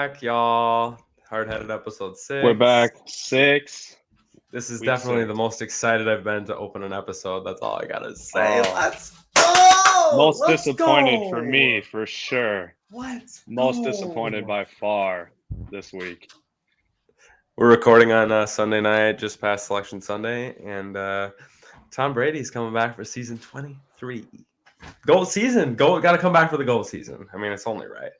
back, y'all. Hard-headed episode 6. We're back. 6. This is Week definitely 6. the most excited I've been to open an episode. That's all I gotta say. Oh. Let's go! Most Let's disappointed go! for me, for sure. Most disappointed by far this week. We're recording on Sunday night, just past Selection Sunday, and Tom Brady's coming back for season 23. Gold season. Gotta come back for the gold season. I mean, it's only right.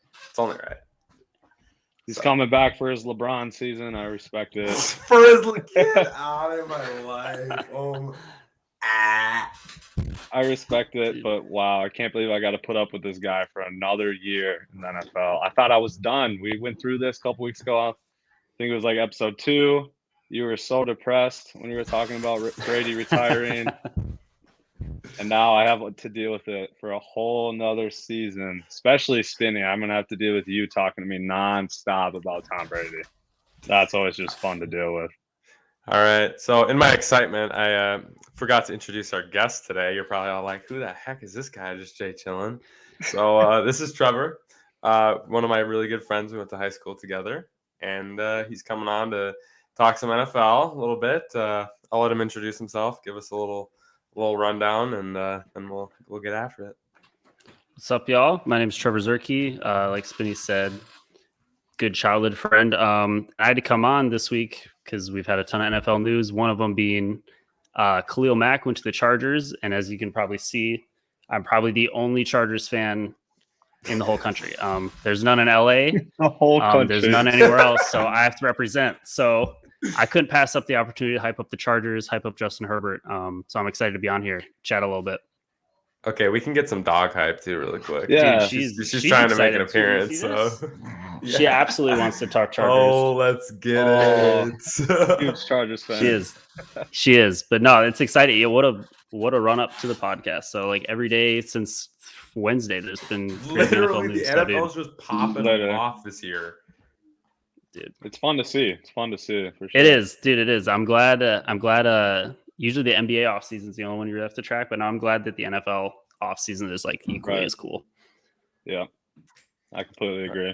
He's coming back for his LeBron season. I respect it. For his get out of my life. I respect it, but wow, I can't believe I got to put up with this guy for another year in the NFL. I thought I was done. We went through this a couple weeks ago. I think it was like episode 2. You were so depressed when you were talking about Brady retiring. And now I have to deal with it for a whole nother season, especially Spinny. I'm going to have to deal with you talking to me nonstop about Tom Brady. That's always just fun to deal with. All right. So in my excitement, I forgot to introduce our guest today. You're probably all like, who the heck is this guy? Just Jay chilling. So this is Trevor, one of my really good friends. We went to high school together, and he's coming on to talk some NFL a little bit. I'll let him introduce himself, give us a little rundown, and we'll get after it. What's up, y'all? My name is Trevor Zierke. Like Spinny said, good childhood friend. I had to come on this week because we've had a ton of NFL news. One of them being Khalil Mack went to the Chargers, and as you can probably see, I'm probably the only Chargers fan in the whole country. There's none in LA. The whole country. There's none anywhere else, so I have to represent. So I couldn't pass up the opportunity to hype up the Chargers, hype up Justin Herbert. So I'm excited to be on here, chat a little bit. Okay, we can get some dog hype too, really quick. Yeah, dude, she's trying to make an appearance. So yeah. She absolutely wants to talk Chargers. Oh, let's get it. Huge Chargers fan. She is. But no, it's exciting. Yeah, what a run up to the podcast. So like every day since Wednesday, there's been literally NFL news. The NFL's just popping off this year. Dude, it's fun to see. For sure. It is, dude. It is. I'm glad. Usually the NBA offseason is the only one you have to track, but now I'm glad that the NFL offseason is like equally as cool. Yeah, I completely agree.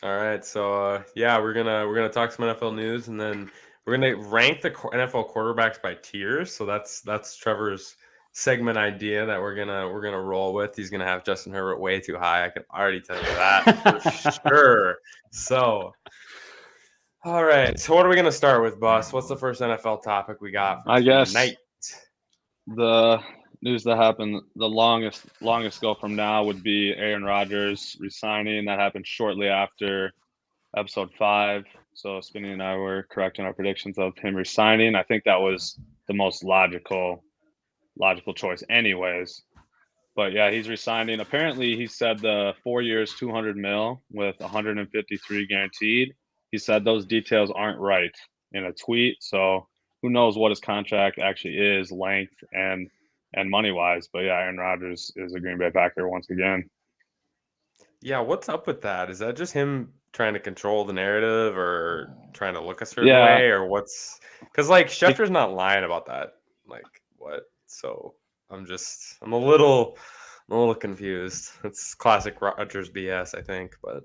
All right, so we're gonna talk some NFL news, and then we're gonna rank the NFL quarterbacks by tiers. So that's Trevor's segment idea that we're gonna roll with. He's gonna have Justin Herbert way too high. I can already tell you that for sure. So. All right. So what are we going to start with, boss? What's the first NFL topic we got for tonight? The news that happened the longest go from now would be Aaron Rodgers resigning. That happened shortly after episode 5. So Spinny and I were correct in our predictions of him resigning. I think that was the most logical choice anyways. But yeah, he's resigning. Apparently he said the 4 years, $200 million with 153 guaranteed. He said those details aren't right in a tweet, so who knows what his contract actually is, length and money-wise. But yeah, Aaron Rodgers is a Green Bay Packer once again. Yeah, what's up with that? Is that just him trying to control the narrative or trying to look a certain way, or what's? Because like Schefter's not lying about that. Like what? So I'm a little confused. It's classic Rodgers BS, I think, but.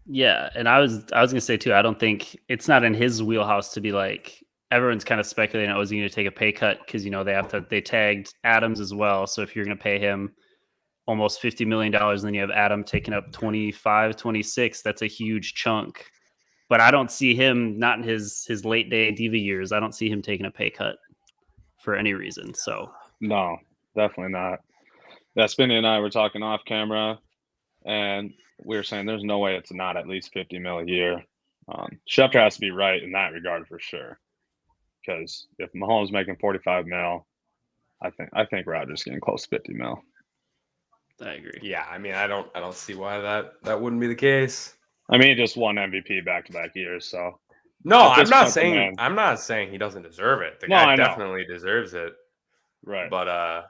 Yeah, and I was gonna say too, I don't think it's not in his wheelhouse to be like everyone's kind of speculating, is he gonna take a pay cut because they tagged Adams as well. So if you're gonna pay him almost $50 million, and then you have Adam taking up 25, 26, that's a huge chunk. But I don't see him, not in his late day diva years, I don't see him taking a pay cut for any reason. So no, definitely not. Yeah, Spinny and I were talking off camera, and we were saying there's no way it's not at least $50 million a year. Schefter has to be right in that regard for sure. Because if Mahomes making $45 million, I think Rodgers getting close to $50 million. I agree. Yeah, I mean, I don't see why that wouldn't be the case. I mean, he just won MVP back-to-back years, so. No, I'm not saying he doesn't deserve it. The guy definitely deserves it. Right. But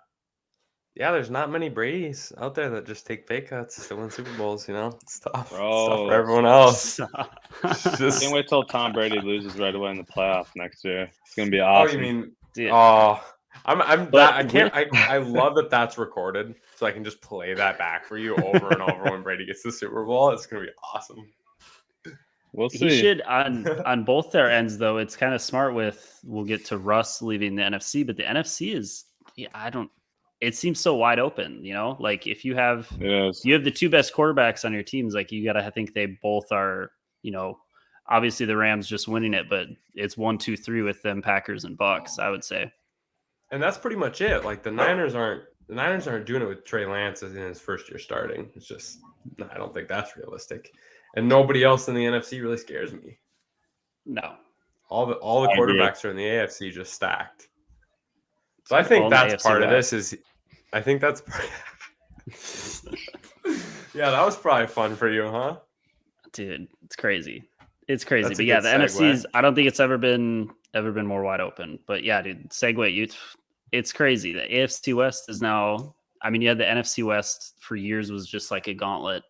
yeah, there's not many Bradys out there that just take pay cuts to win Super Bowls, It's tough. It's tough for everyone else. Can't wait till Tom Brady loses right away in the playoffs next year. It's gonna be awesome. Oh, you mean? Dude. Oh, I love that that's recorded, so I can just play that back for you over and over when Brady gets the Super Bowl. It's gonna be awesome. We'll see. He should on both their ends though. It's kind of smart with we'll get to Russ leaving the NFC, but the NFC is it seems so wide open, like if you have the two best quarterbacks on your teams, like you gotta, I think they both are, obviously the Rams just winning it, but it's 1, 2, 3 with them Packers and Bucks, I would say. And that's pretty much it. Like the Niners aren't doing it with Trey Lance in his first year starting. It's just, I don't think that's realistic. And nobody else in the NFC really scares me. No. All the quarterbacks are in the AFC just stacked. So I think that's part of this I think that's yeah, that was probably fun for you, huh? Dude, it's crazy. It's crazy. That's but yeah, the NFC's, I don't think it's ever been more wide open. But yeah, dude, it's crazy. The AFC West is now, you had the NFC West for years was just like a gauntlet,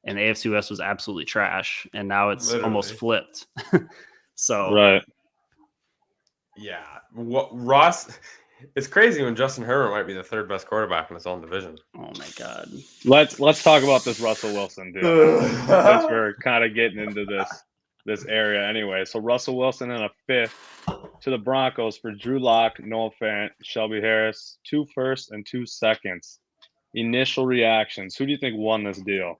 and the AFC West was absolutely trash, and now it's almost flipped. So right. Yeah. Ross, it's crazy when Justin Herbert might be the third best quarterback in his own division. Oh my God. Let's talk about this Russell Wilson dude. Since we're kind of getting into this area anyway. So Russell Wilson in a 5th to the Broncos for Drew Lock, Noah Fant, Shelby Harris, 2 firsts and 2 seconds. Initial reactions. Who do you think won this deal?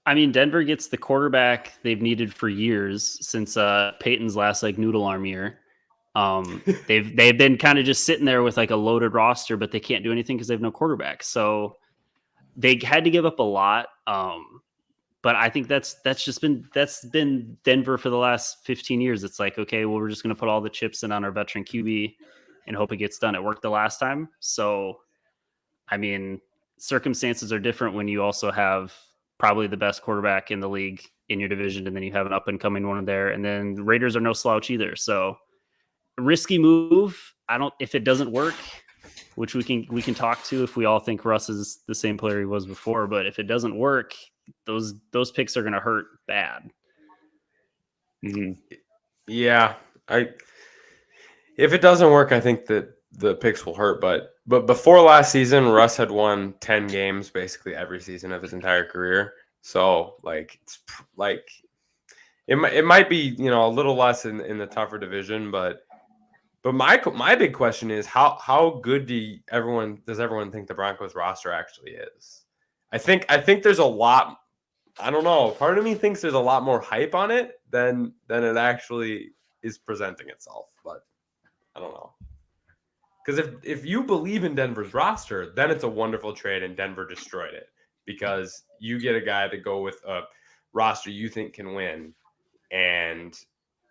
Denver gets the quarterback they've needed for years since Peyton's last noodle arm year. They've been kind of just sitting there with a loaded roster, but they can't do anything because they have no quarterback. So they had to give up a lot. But I think that's been Denver for the last 15 years. It's like, okay, well, we're just going to put all the chips in on our veteran QB and hope it gets done. It worked the last time. So, circumstances are different when you also have probably the best quarterback in the league in your division, and then you have an up and coming one there, and then the Raiders are no slouch either. So risky move. If it doesn't work, which we can talk to if we all think Russ is the same player he was before, but if it doesn't work, those picks are going to hurt bad. Mm-hmm. Yeah. If it doesn't work, I think that the picks will hurt, but before last season, Russ had won 10 games basically every season of his entire career. So it might be, a little less in the tougher division, but my big question is how good does everyone think the Broncos roster actually is? I think there's a lot. I don't know. Part of me thinks there's a lot more hype on it than it actually is presenting itself, but I don't know. Because if you believe in Denver's roster, then it's a wonderful trade, and Denver destroyed it because you get a guy to go with a roster you think can win, and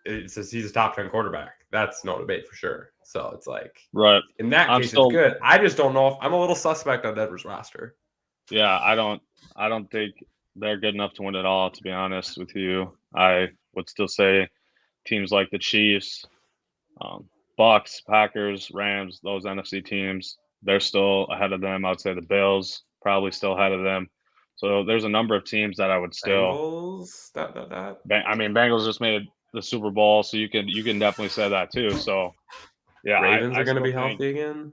he's a top 10 quarterback. That's no debate for sure. So it's like, right. In that case, it's good. I just don't know if I'm a little suspect on Denver's roster. Yeah, I don't think they're good enough to win it all, to be honest with you. I would still say teams like the Chiefs, Bucks, Packers, Rams, those NFC teams, they're still ahead of them. I would say the Bills probably still ahead of them. So there's a number of teams that I would still. Bengals, Bengals just made the Super Bowl, so you can definitely say that too. So yeah, Ravens are going to be healthy again.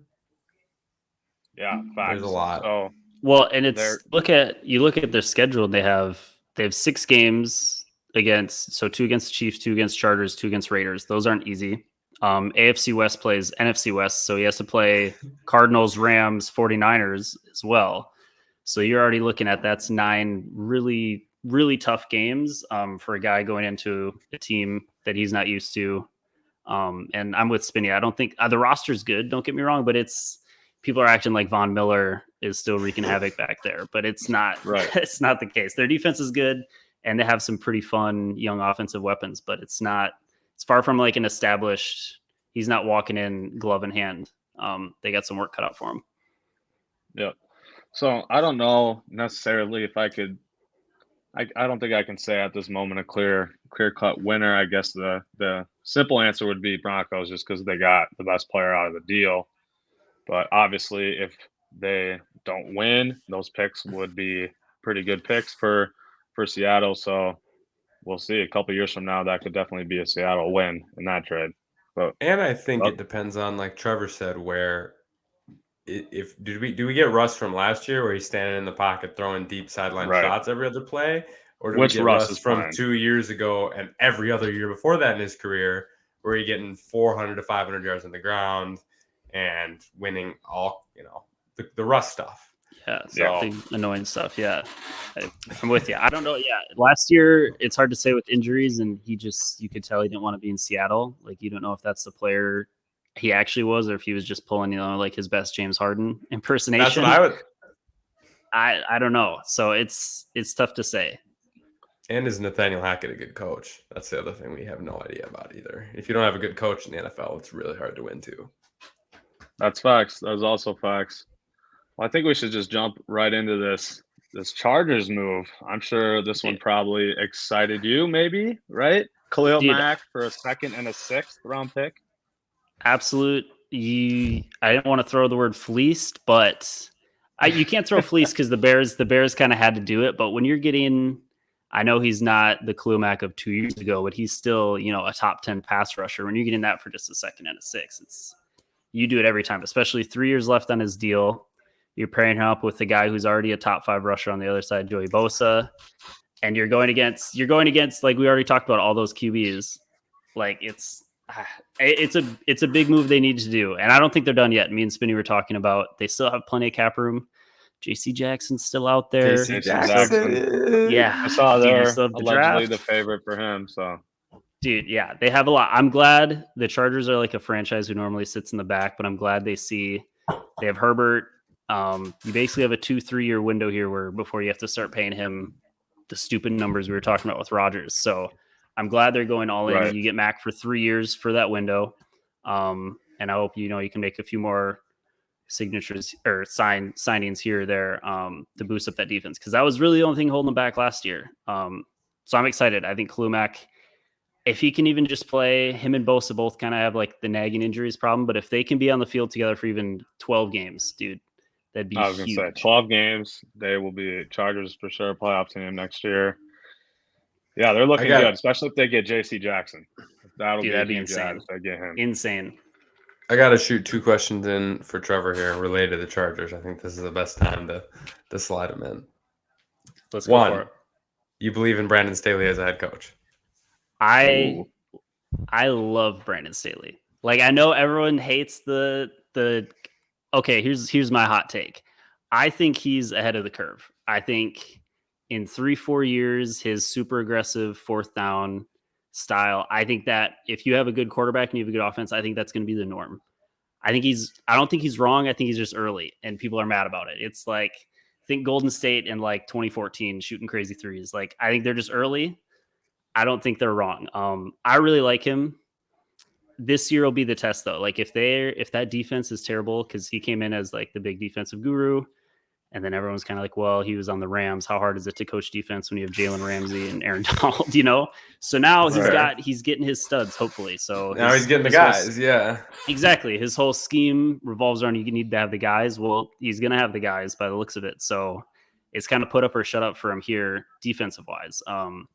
Yeah, facts. There's a lot. So, well, and look at their schedule. They have 6 games against, so 2 against the Chiefs, 2 against Chargers, 2 against Raiders. Those aren't easy. AFC West plays NFC West, so he has to play Cardinals, Rams, 49ers as well. So you're already looking at that's 9 really, really tough games for a guy going into a team that he's not used to. And I'm with Spinny. I don't think the roster's good. Don't get me wrong, but people are acting like Von Miller is still wreaking havoc back there, but it's not. Right. It's not the case. Their defense is good, and they have some pretty fun young offensive weapons, but it's not. It's far from like an established. He's not walking in glove in hand. They got some work cut out for him. Yeah. So I don't know necessarily if I could. I don't think I can say at this moment a clear cut winner. I guess the simple answer would be Broncos, just because they got the best player out of the deal. But obviously, if they don't win, those picks would be pretty good picks for Seattle. So we'll see. A couple years from now, that could definitely be a Seattle win in that trade. And I think it depends on, like Trevor said, where do we get Russ from last year where he's standing in the pocket throwing deep sideline shots every other play, Or do we get Russ from 2 years ago and every other year before that in his career, where you're getting 400 to 500 yards on the ground and winning all, the Russ stuff? Yeah, big annoying stuff. Yeah, I'm with you. I don't know. Yeah, last year it's hard to say with injuries, and you could tell he didn't want to be in Seattle. Like, you don't know if that's the player he actually was, or if he was just pulling, like his best James Harden impersonation. That's what I would. I don't know. So it's tough to say. And is Nathaniel Hackett a good coach? That's the other thing we have no idea about either. If you don't have a good coach in the NFL, it's really hard to win too. That's facts. That's also facts. Well, I think we should just jump right into this Chargers move. I'm sure this one probably excited you, maybe, right? Khalil Mack for a 2nd and a 6th round pick. Absolute. I didn't want to throw the word fleeced, but you can't throw fleece because the Bears kind of had to do it. But when you're getting, I know he's not the Khalil Mack of 2 years ago, but he's still, a top 10 pass rusher. When you're getting that for just a 2nd and a 6th, you do it every time, especially 3 years left on his deal. You're pairing him up with the guy who's already a top 5 rusher on the other side, Joey Bosa, and you're going against like we already talked about all those QBs. Like it's a big move they need to do, and I don't think they're done yet. Me and Spinny were talking about they still have plenty of cap room. J.C. Jackson's still out there. J.C. Jackson. Yeah, I saw they're allegedly the favorite for him. So, dude, yeah, they have a lot. I'm glad the Chargers are like a franchise who normally sits in the back, but I'm glad they have Herbert. You basically have a 2-3 year window here before you have to start paying him the stupid numbers we were talking about with Rodgers. So I'm glad they're going all in. Right. You get Mac for 3 years for that window. And I hope, you can make a few more signatures or signings here or there to boost up that defense. Cause that was really the only thing holding them back last year. So I'm excited. I think Khalil Mack, if he can even just play, him and Bosa both kind of have like the nagging injuries problem, but if they can be on the field together for even 12 games, dude, that'd be huge. I was going to say 12 games. They will be Chargers for sure playoff team next year. Yeah, they're looking good, especially if they get J.C. Jackson. That'd be insane. If they get him. Insane. I got to shoot 2 questions in for Trevor here related to the Chargers. I think this is the best time to slide them in. Let's go for it. You believe in Brandon Staley as a head coach? I love Brandon Staley. Like, I know everyone hates the okay, here's my hot take. I think he's ahead of the curve. I think in 3-4 years, his super aggressive 4th down style, I think that if you have a good quarterback and you have a good offense, I think that's going to be the norm. I don't think he's wrong. I think he's just early and people are mad about it. It's like, think Golden State in like 2014 shooting crazy threes. Like, I think they're just early. I don't think they're wrong. I really like him. This year will be the test though. Like if that defense is terrible, because he came in as like the big defensive guru, and then everyone's kind of like, well, he was on the Rams. How hard is it to coach defense when you have Jalen Ramsey and Aaron Donald, So now he's getting his studs, hopefully. So now he's getting the guys. Yeah, exactly. His whole scheme revolves around you need to have the guys. Well, he's going to have the guys by the looks of it. So it's kind of put up or shut up for him here defensive wise. I'm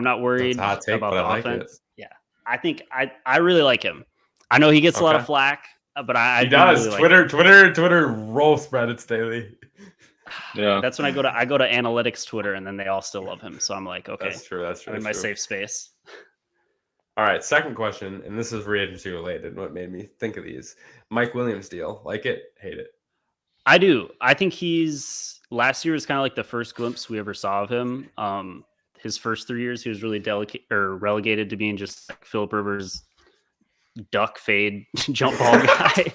not worried about the offense. Yeah. I think I really like him. I know he gets a lot of flack, but he does. Really Twitter roast Brandon Staley. Yeah, that's when I go to analytics Twitter, and then they all still love him. So I'm like, okay, that's true. I'm in my safe space. All right, second question, and this is free agency related. What made me think of these? Mike Williams deal, like it, hate it. I do. I think last year was kind of like the first glimpse we ever saw of him. His first 3 years, he was really relegated to being just like Philip Rivers' duck fade jump ball guy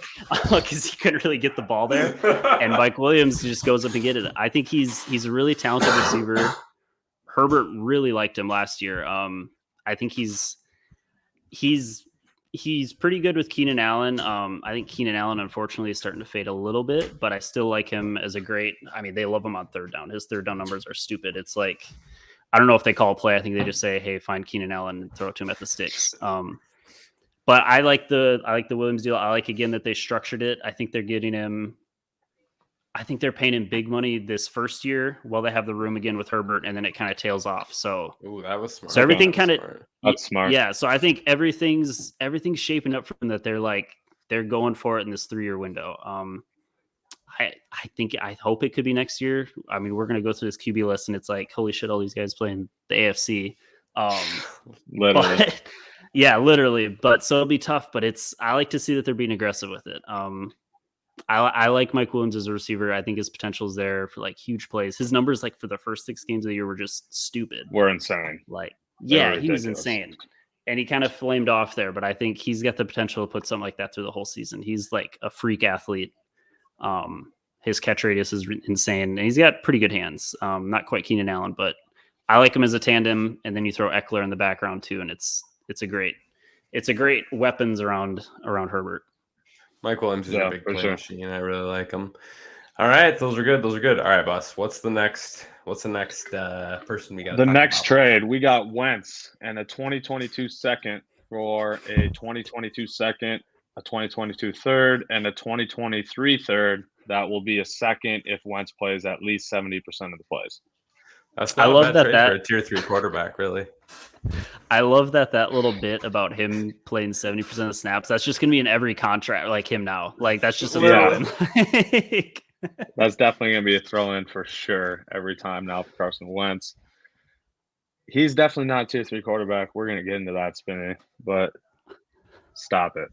because he couldn't really get the ball there. And Mike Williams just goes up and get it. I think he's a really talented receiver. Herbert really liked him last year. I think he's pretty good with Keenan Allen. I think Keenan Allen, unfortunately, is starting to fade a little bit, but I still like him as a great. I mean, they love him on 3rd down. His 3rd down numbers are stupid. It's like, I don't know if they call a play. I think they just say, "Hey, find Keenan Allen and throw it to him at the sticks." But I like the Williams deal. I like again that they structured it. I think they're getting him. I think they're paying him big money this first year while they have the room again with Herbert, and then it kind of tails off. So, that was smart. So everything kind of that's smart. Yeah. So I think everything's shaping up for them that they're going for it in this 3 year window. I hope it could be next year. I mean, we're gonna go through this QB list, and it's like, holy shit, all these guys playing the AFC. Literally. But, yeah, literally. But so it'll be tough. But I like to see that they're being aggressive with it. I like Mike Williams as a receiver. I think his potential is there for like huge plays. His numbers, like for the first 6 games of the year, were just stupid. We're insane. Like, They're yeah, he was ridiculous. insane. And he kind of flamed off there, but I think he's got the potential to put something like that through the whole season. He's like a freak athlete. His catch radius is insane, and he's got pretty good hands. Not quite Keenan Allen, but I like him as a tandem. And then you throw Eckler in the background too, and it's a great weapons around Herbert. Mike Williams is a big play sure. machine. I really like him. All right, those are good. All right, Bus. What's the next person we got? The next trade, we got Wentz and a 2022 second for a 2022 second, a 2022 third, and a 2023 third. That will be a second if Wentz plays at least 70% of the plays. That's not I a love bad trade that for a tier 3 quarterback, really. I love that little bit about him playing 70% of snaps. That's just gonna be in every contract, like him now. Like that's just a Yeah. throw-in. That's definitely going to be a throw-in for sure every time now for Carson Wentz. He's definitely not a tier 3 quarterback. We're going to get into that, Spinny, but stop it.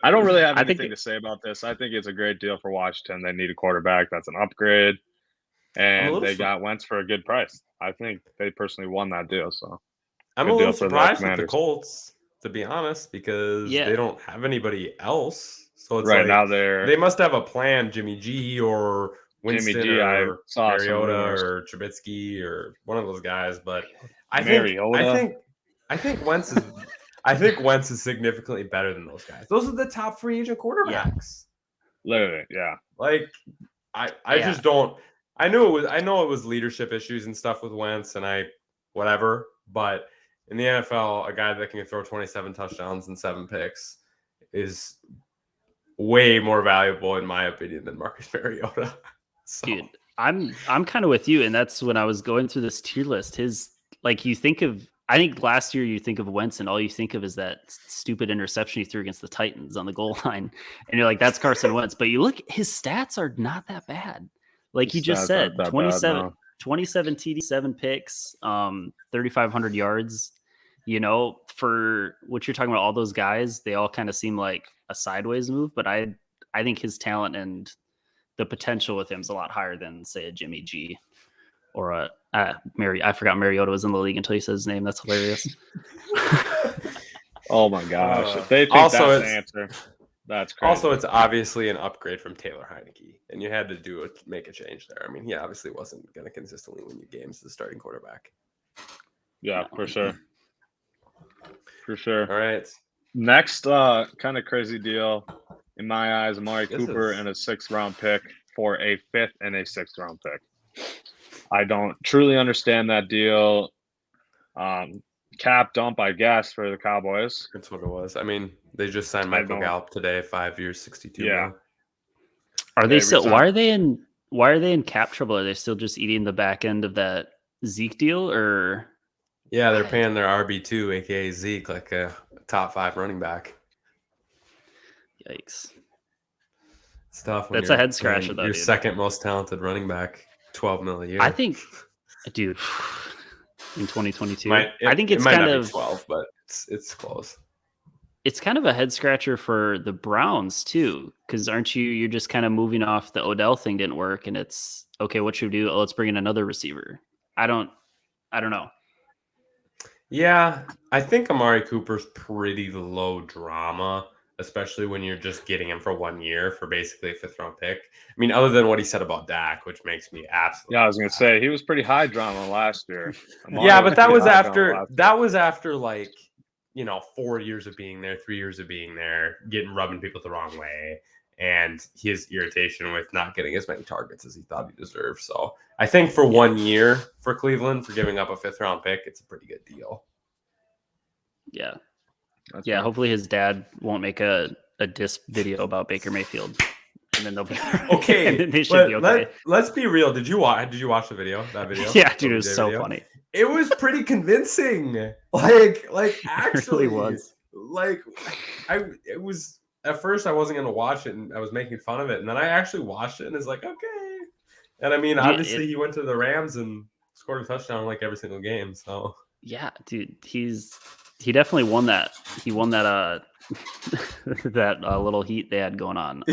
I don't really have anything to say about this. I think it's a great deal for Washington. They need a quarterback. That's an upgrade. And they got Wentz for a good price. I think they personally won that deal. So I'm a little surprised with the Colts, to be honest, because they don't have anybody else. So it's right like now they must have a plan, Jimmy G or Winston or Mariota or Trubisky or one of those guys. But I think Wentz is significantly better than those guys. Those are the top free agent quarterbacks. Literally, yeah. Like I just don't. I know it was leadership issues and stuff with Wentz, and whatever. But in the NFL, a guy that can throw 27 touchdowns and 7 picks is way more valuable, in my opinion, than Marcus Mariota. So. Dude, I'm kind of with you, and that's when I was going through this tier list. I think last year you think of Wentz, and all you think of is that stupid interception he threw against the Titans on the goal line, and you're like, that's Carson Wentz. But you look, his stats are not that bad. Like you just said, 27 TD, 7 picks, 3,500 yards. You know, for what you're talking about, all those guys, they all kind of seem like a sideways move, but I think his talent and the potential with him is a lot higher than, say, a Jimmy G or I forgot Mariota was in the league until he said his name. That's hilarious. Oh my gosh! If they think that's the answer, that's crazy. Also, it's obviously an upgrade from Taylor Heineke, and you had to make a change there. I mean, he obviously wasn't going to consistently win you games as a starting quarterback. Yeah, for sure. For sure. All right. Next, kind of crazy deal in my eyes: Amari Cooper and a 6th round pick for a 5th and a 6th round pick. I don't truly understand that deal. Cap dump, I guess, for the Cowboys. That's what it was. I mean, they just signed Michael Gallup today, 5 years, 62 million. Are they still? Why are they in cap trouble? Are they still just eating the back end of that Zeke deal, or? Yeah, they're paying their RB2, aka Zeke, like a top 5 running back. Yikes! It's tough. That's a head scratcher, though. Your second most talented running back, $12 million a year. I think, dude, in 2022, I think it's might kind not of be 12, but it's close. It's kind of a head scratcher for the Browns too, because you're just kind of moving off the Odell thing didn't work, and it's okay. What should we do? Oh, let's bring in another receiver. I don't know. Yeah, I think Amari Cooper's pretty low drama, especially when you're just getting him for 1 year for basically a 5th round pick. I mean, other than what he said about Dak, which makes me absolutely. Yeah, I was gonna say he was pretty high drama last year. Yeah, but that was after like 4 years of being there, 3 years of being there, rubbing people the wrong way, and his irritation with not getting as many targets as he thought he deserved. So I think for 1 year for Cleveland, for giving up a 5th round pick, it's a pretty good deal. Yeah. Yeah, hopefully his dad won't make a diss video about Baker Mayfield, and then they'll be okay. And then they should be okay. Let's be real. Did you watch the video? That video? Yeah, dude, it was so funny. It was pretty convincing. Like actually it really was. Like it was at first I wasn't gonna watch it, and I was making fun of it, and then I actually watched it, and it's like, okay. And I mean, obviously, he went to the Rams and scored a touchdown like every single game. So yeah, dude, he definitely won that. He won that that little heat they had going on.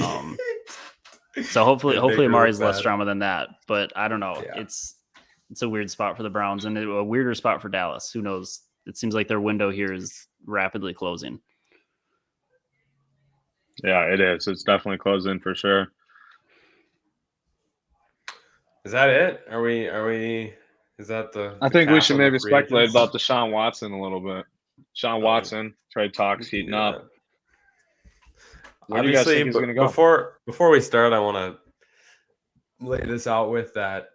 So hopefully Amari's less drama than that. But I don't know. Yeah. It's a weird spot for the Browns and a weirder spot for Dallas. Who knows? It seems like their window here is rapidly closing. Yeah, it is. It's definitely closing for sure. Is that it? Are we? Is that the? I think we should maybe speculate about Deshaun Watson a little bit. Deshaun Watson trade talks heating up. Where do you guys think he's going to go? Before we start, I want to lay this out with that.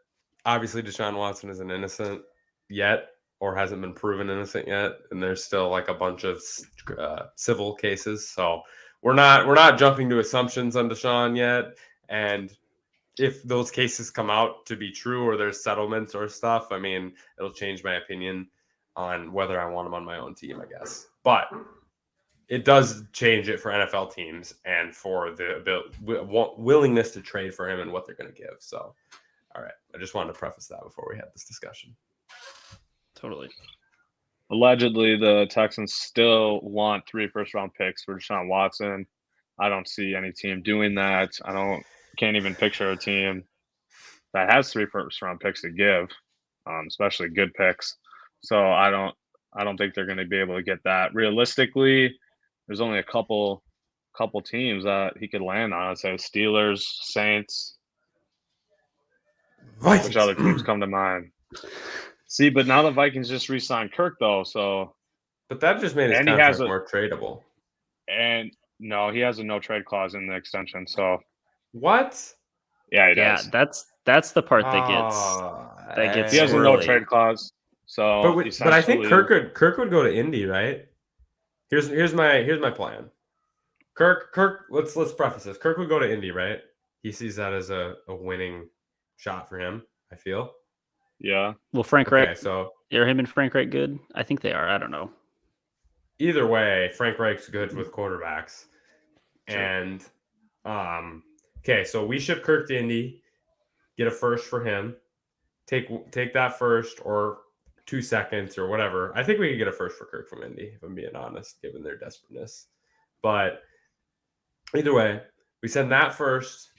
Obviously, Deshaun Watson isn't innocent yet, or hasn't been proven innocent yet, and there's still like a bunch of civil cases. So we're not jumping to assumptions on Deshaun yet, and if those cases come out to be true or there's settlements or stuff, I mean, it'll change my opinion on whether I want him on my own team, I guess. But it does change it for NFL teams and for the willingness to trade for him and what they're going to give. So, all right. I just wanted to preface that before we had this discussion. Totally. Allegedly, the Texans still want 3 first-round picks for Deshaun Watson. I don't see any team doing that. Can't even picture a team that has 3 first-round picks to give, especially good picks. So I don't think they're going to be able to get that. Realistically, there's only a couple teams that he could land on. I'd say Steelers, Saints. Vikings. Which other teams come to mind? See, but now the Vikings just re-signed Kirk, though. So, but that just made his contract more tradable. And no, he has a no trade clause in the extension. So what? Yeah, he does. That's the part that gets. He has a no trade clause. So, but I think Kirk would go to Indy, right? Here's my plan. Kirk. Let's preface this. Kirk would go to Indy, right? He sees that as a winning shot for him. I feel. Yeah. Well, Frank Reich. So are him and Frank Reich good? I think they are. I don't know. Either way, Frank Reich's good with quarterbacks. Sure. And okay, so we ship Kirk to Indy, get a first for him, take that first or 2 seconds or whatever. I think we could get a first for Kirk from Indy, if I'm being honest, given their desperateness. But either way, we send that first.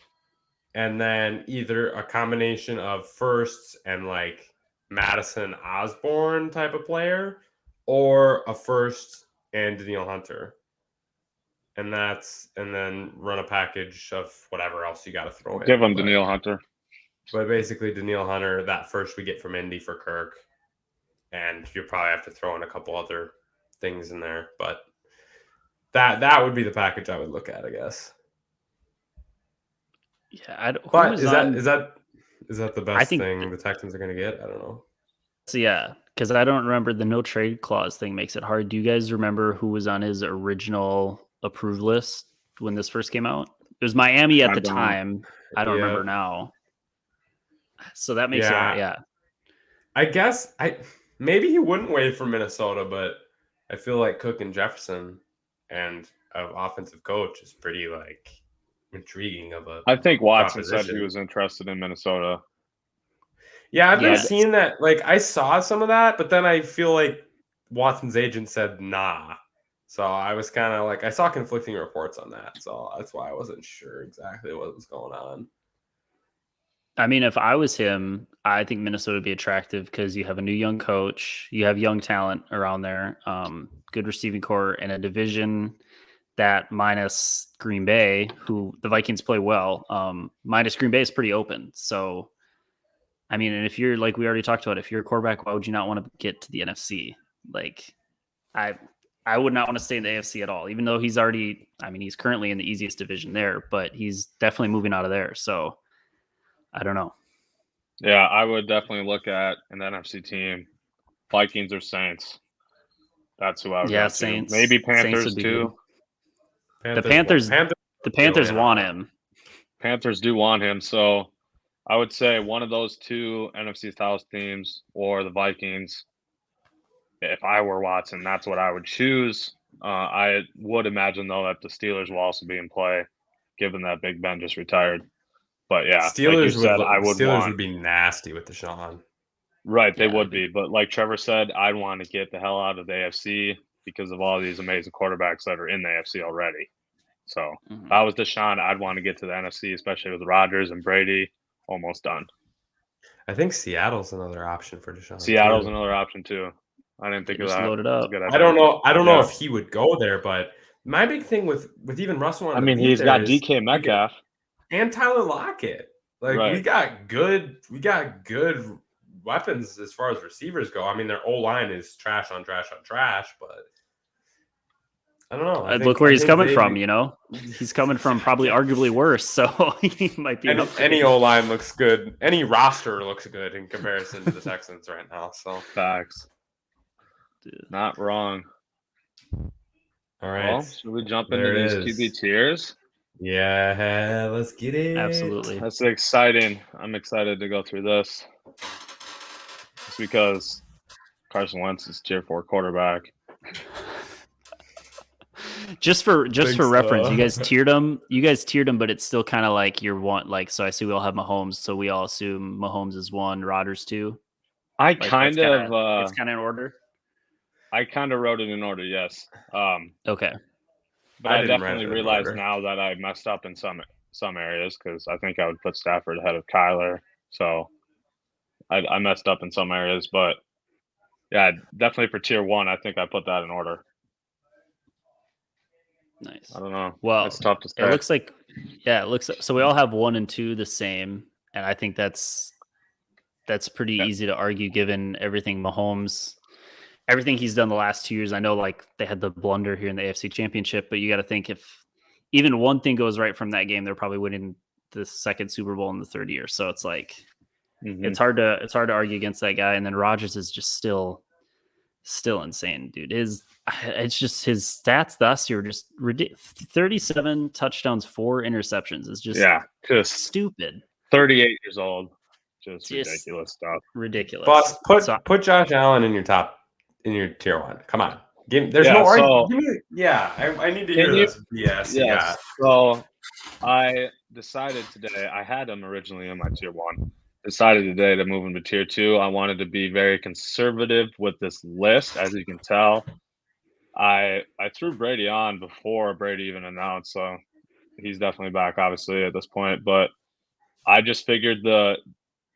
And then either a combination of firsts and like Madison Osborne type of player, or a first and Danielle Hunter. And then run a package of whatever else you got to throw in. Give him Danielle Hunter. But basically Danielle Hunter, that first we get from Indy for Kirk. And you probably have to throw in a couple other things in there. But that would be the package I would look at, I guess. Yeah, but is that the best thing the Texans are going to get? I don't know. So yeah, because I don't remember the no trade clause thing makes it hard. Do you guys remember who was on his original approved list when this first came out? It was Miami at the time. I don't remember now. So that makes it hard. Yeah. I guess maybe he wouldn't wait for Minnesota, but I feel like Cook and Jefferson and an offensive coach is pretty like intriguing of a. I think Watson said he was interested in Minnesota. Yeah, I've been seeing that. Like, I saw some of that, but then I feel like Watson's agent said nah. So I was kind of like, I saw conflicting reports on that. So that's why I wasn't sure exactly what was going on. I mean, if I was him, I think Minnesota would be attractive because you have a new young coach, you have young talent around there, good receiving core, and a division that minus Green Bay, who the Vikings play well, minus Green Bay is pretty open. So, I mean, and if you're like we already talked about, if you're a quarterback, why would you not want to get to the NFC? Like, I would not want to stay in the AFC at all, even though he's currently in the easiest division there, but he's definitely moving out of there. So, I don't know. Yeah, I would definitely look at an NFC team, Vikings or Saints. That's who I would go Saints. To. Maybe Panthers too. The Panthers want him. Panthers do want him. So I would say one of those two NFC South teams or the Vikings. If I were Watson, that's what I would choose. I would imagine, though, that the Steelers will also be in play, given that Big Ben just retired. But, yeah, like you Steelers said, I would Steelers want would be nasty with Deshaun. Right, they Yeah, would be. But like Trevor said, I'd want to get the hell out of the AFC because of all these amazing quarterbacks that are in the AFC already. So if I was Deshaun, I'd want to get to the NFC, especially with Rodgers and Brady almost done. I think Seattle's another option for Deshaun. Seattle's too. another option too. I didn't think of just that. load it That's a up. good I idea. don't know. I don't know Yeah. if he would go there, but my big thing with even Russell, I mean, he's got DK Metcalf and Tyler Lockett. Like Right. we got good weapons as far as receivers go. I mean, their O-line is trash on trash on trash, but I don't know. Look where he's coming from. You know, he's coming from probably arguably worse, so he might be. Any O-line looks good. Any roster looks good in comparison to the Texans right now. So facts. Dude. Not wrong. All right. Well, should we jump into these QB tiers? Yeah, let's get it. Absolutely. That's exciting. I'm excited to go through this. It's because Carson Wentz is tier 4 quarterback. Just for reference, you guys tiered them, but it's still kind of like you're one. Like, so I see we all have Mahomes, so we all assume Mahomes is 1, Rodgers 2. It's kind of in order. I kind of wrote it in order, yes. Okay. But I definitely realize now that I messed up in some areas because I think I would put Stafford ahead of Kyler. So I messed up in some areas, but yeah, definitely for tier 1, I think I put that in order. Nice. I don't know. Well, it's tough to say. It looks like so we all have 1 and 2 the same, and I think that's pretty easy to argue given everything he's done the last 2 years. I know like they had the blunder here in the AFC Championship, but you got to think if even one thing goes right from that game, they're probably winning the second Super Bowl in the third year. So it's like it's hard to argue against that guy. And then Rodgers is just still insane, dude. It's just his stats last year just 37 touchdowns, 4 interceptions is just stupid. 38 years old, just ridiculous stuff. Ridiculous. Boss, put Josh Allen in your tier 1. Come on. I need to hear this BS. Yeah. So I decided today, I had him originally in my tier 1. Decided today to move him to tier 2. I wanted to be very conservative with this list, as you can tell. I threw Brady on before Brady even announced, so he's definitely back, obviously, at this point. But I just figured the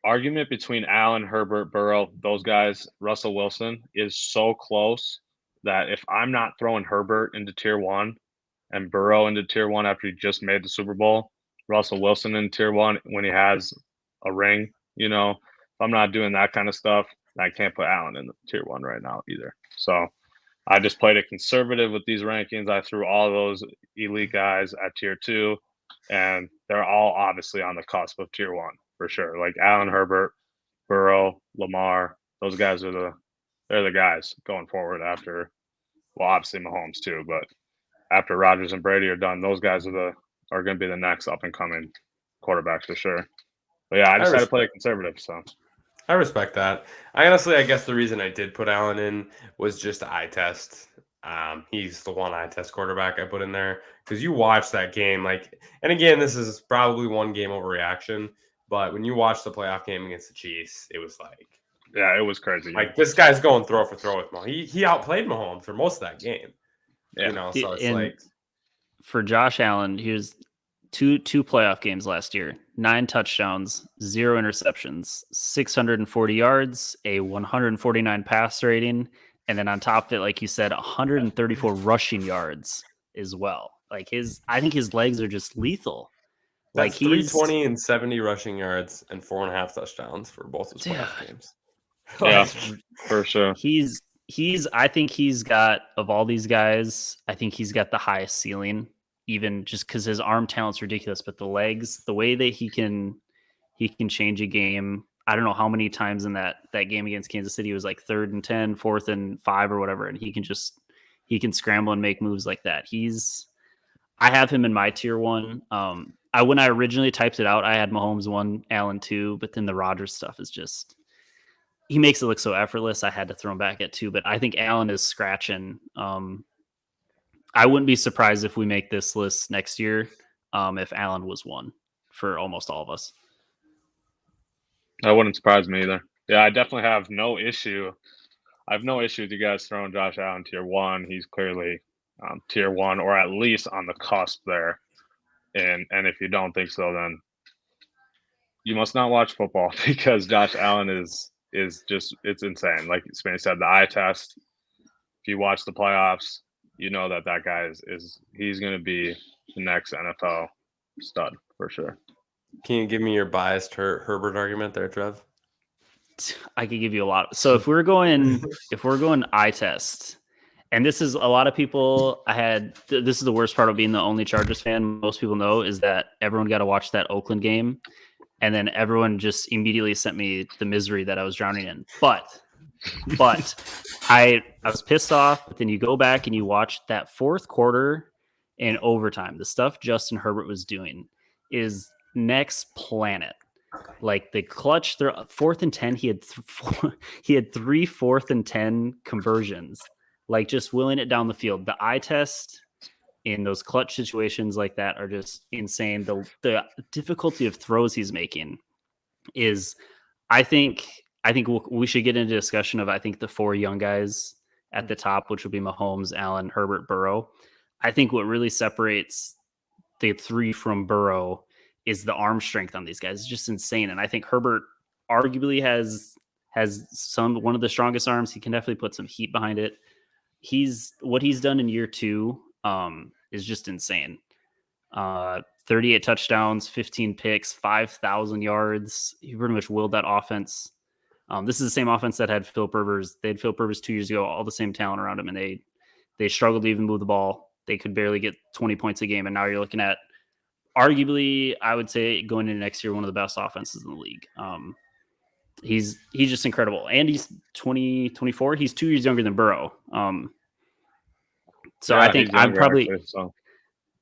argument between Allen, Herbert, Burrow, those guys, Russell Wilson, is so close that if I'm not throwing Herbert into tier 1 and Burrow into tier 1 after he just made the Super Bowl, Russell Wilson in tier 1 when he has a ring, if I'm not doing that kind of stuff, I can't put Allen in the tier 1 right now either. So I just played it conservative with these rankings. I threw all those elite guys at tier 2, and they're all obviously on the cusp of tier 1 for sure. Like Allen, Herbert, Burrow, Lamar, those guys they're the guys going forward after, well, obviously Mahomes too, but after Rodgers and Brady are done, those guys are going to be the next up and coming quarterbacks for sure. But yeah, I decided to play it conservative. So I respect that. I guess the reason I did put Allen in was just the eye test. He's the one eye test quarterback I put in there because you watch that game. And again, this is probably one game overreaction, but when you watch the playoff game against the Chiefs, it was like, yeah, it was crazy. Like this guy's going throw for throw with Mahomes. He outplayed Mahomes for most of that game. Yeah. So it's like for Josh Allen, here's two playoff games last year, 9 touchdowns, 0 interceptions, 640 yards, a 149 pass rating, and then on top of it, like you said, 134 rushing yards as well. Like I think his legs are just lethal. That's 320 and 70 rushing yards and 4.5 touchdowns for both his playoff games. Yeah, for sure. I think he's got, of all these guys, I think he's got the highest ceiling, even just because his arm talent's ridiculous, but the legs, the way that he can change a game. I don't know how many times in that game against Kansas City it was like 3rd and 10, 4th and 5 or whatever, and he can scramble and make moves like that. I have him in my tier 1. When I originally typed it out, I had Mahomes 1, Allen 2, but then the Rodgers stuff is just, he makes it look so effortless. I had to throw him back at 2, but I think Allen is scratching I wouldn't be surprised if we make this list next year. If Allen was one for almost all of us. That wouldn't surprise me either. Yeah, I definitely have no issue. I have no issue with you guys throwing Josh Allen tier 1. He's clearly tier 1, or at least on the cusp there. And if you don't think so, then you must not watch football, because Josh Allen is just, it's insane. Like Spinny said, the eye test. If you watch the playoffs, you know that guy he's going to be the next NFL stud for sure. Can you give me your biased Herbert argument there, Trev? I could give you a lot. So if we're going eye test, and this is a lot of people. This is the worst part of being the only Chargers fan. Most people know is that everyone got to watch that Oakland game, and then everyone just immediately sent me the misery that I was drowning in. But I was pissed off. But then you go back and you watch that fourth quarter and overtime. The stuff Justin Herbert was doing is next planet. Like the clutch, 4th and 10, he had 3 4th and 10 conversions. Like just willing it down the field. The eye test in those clutch situations like that are just insane. The difficulty of throws he's making is, I think we should get into a discussion of, I think, the 4 young guys at the top, which would be Mahomes, Allen, Herbert, Burrow. I think what really separates the 3 from Burrow is the arm strength on these guys. It's just insane. And I think Herbert arguably has one of the strongest arms. He can definitely put some heat behind it. What he's done in year 2 is just insane. 38 touchdowns, 15 picks, 5,000 yards. He pretty much willed that offense. This is the same offense that had Philip Rivers. They had Philip Rivers 2 years ago, all the same talent around him, and they struggled to even move the ball. They could barely get 20 points a game, and now you're looking at, arguably, I would say, going into next year, one of the best offenses in the league. He's just incredible. And he's 24. He's 2 years younger than Burrow. So I think I'm probably, so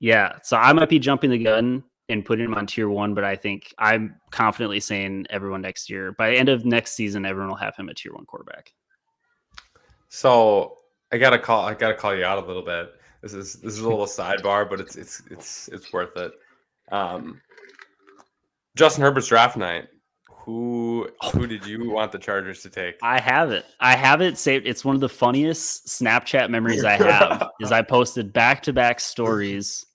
I might be jumping the gun and putting him on tier 1, but I think I'm confidently saying everyone next year, by the end of next season, everyone will have him a tier 1 quarterback. So I gotta call you out a little bit. This is a little sidebar, but it's worth it. Justin Herbert's draft night. Who did you want the Chargers to take? I have it saved. It's one of the funniest Snapchat memories I have. Is I posted back-to-back stories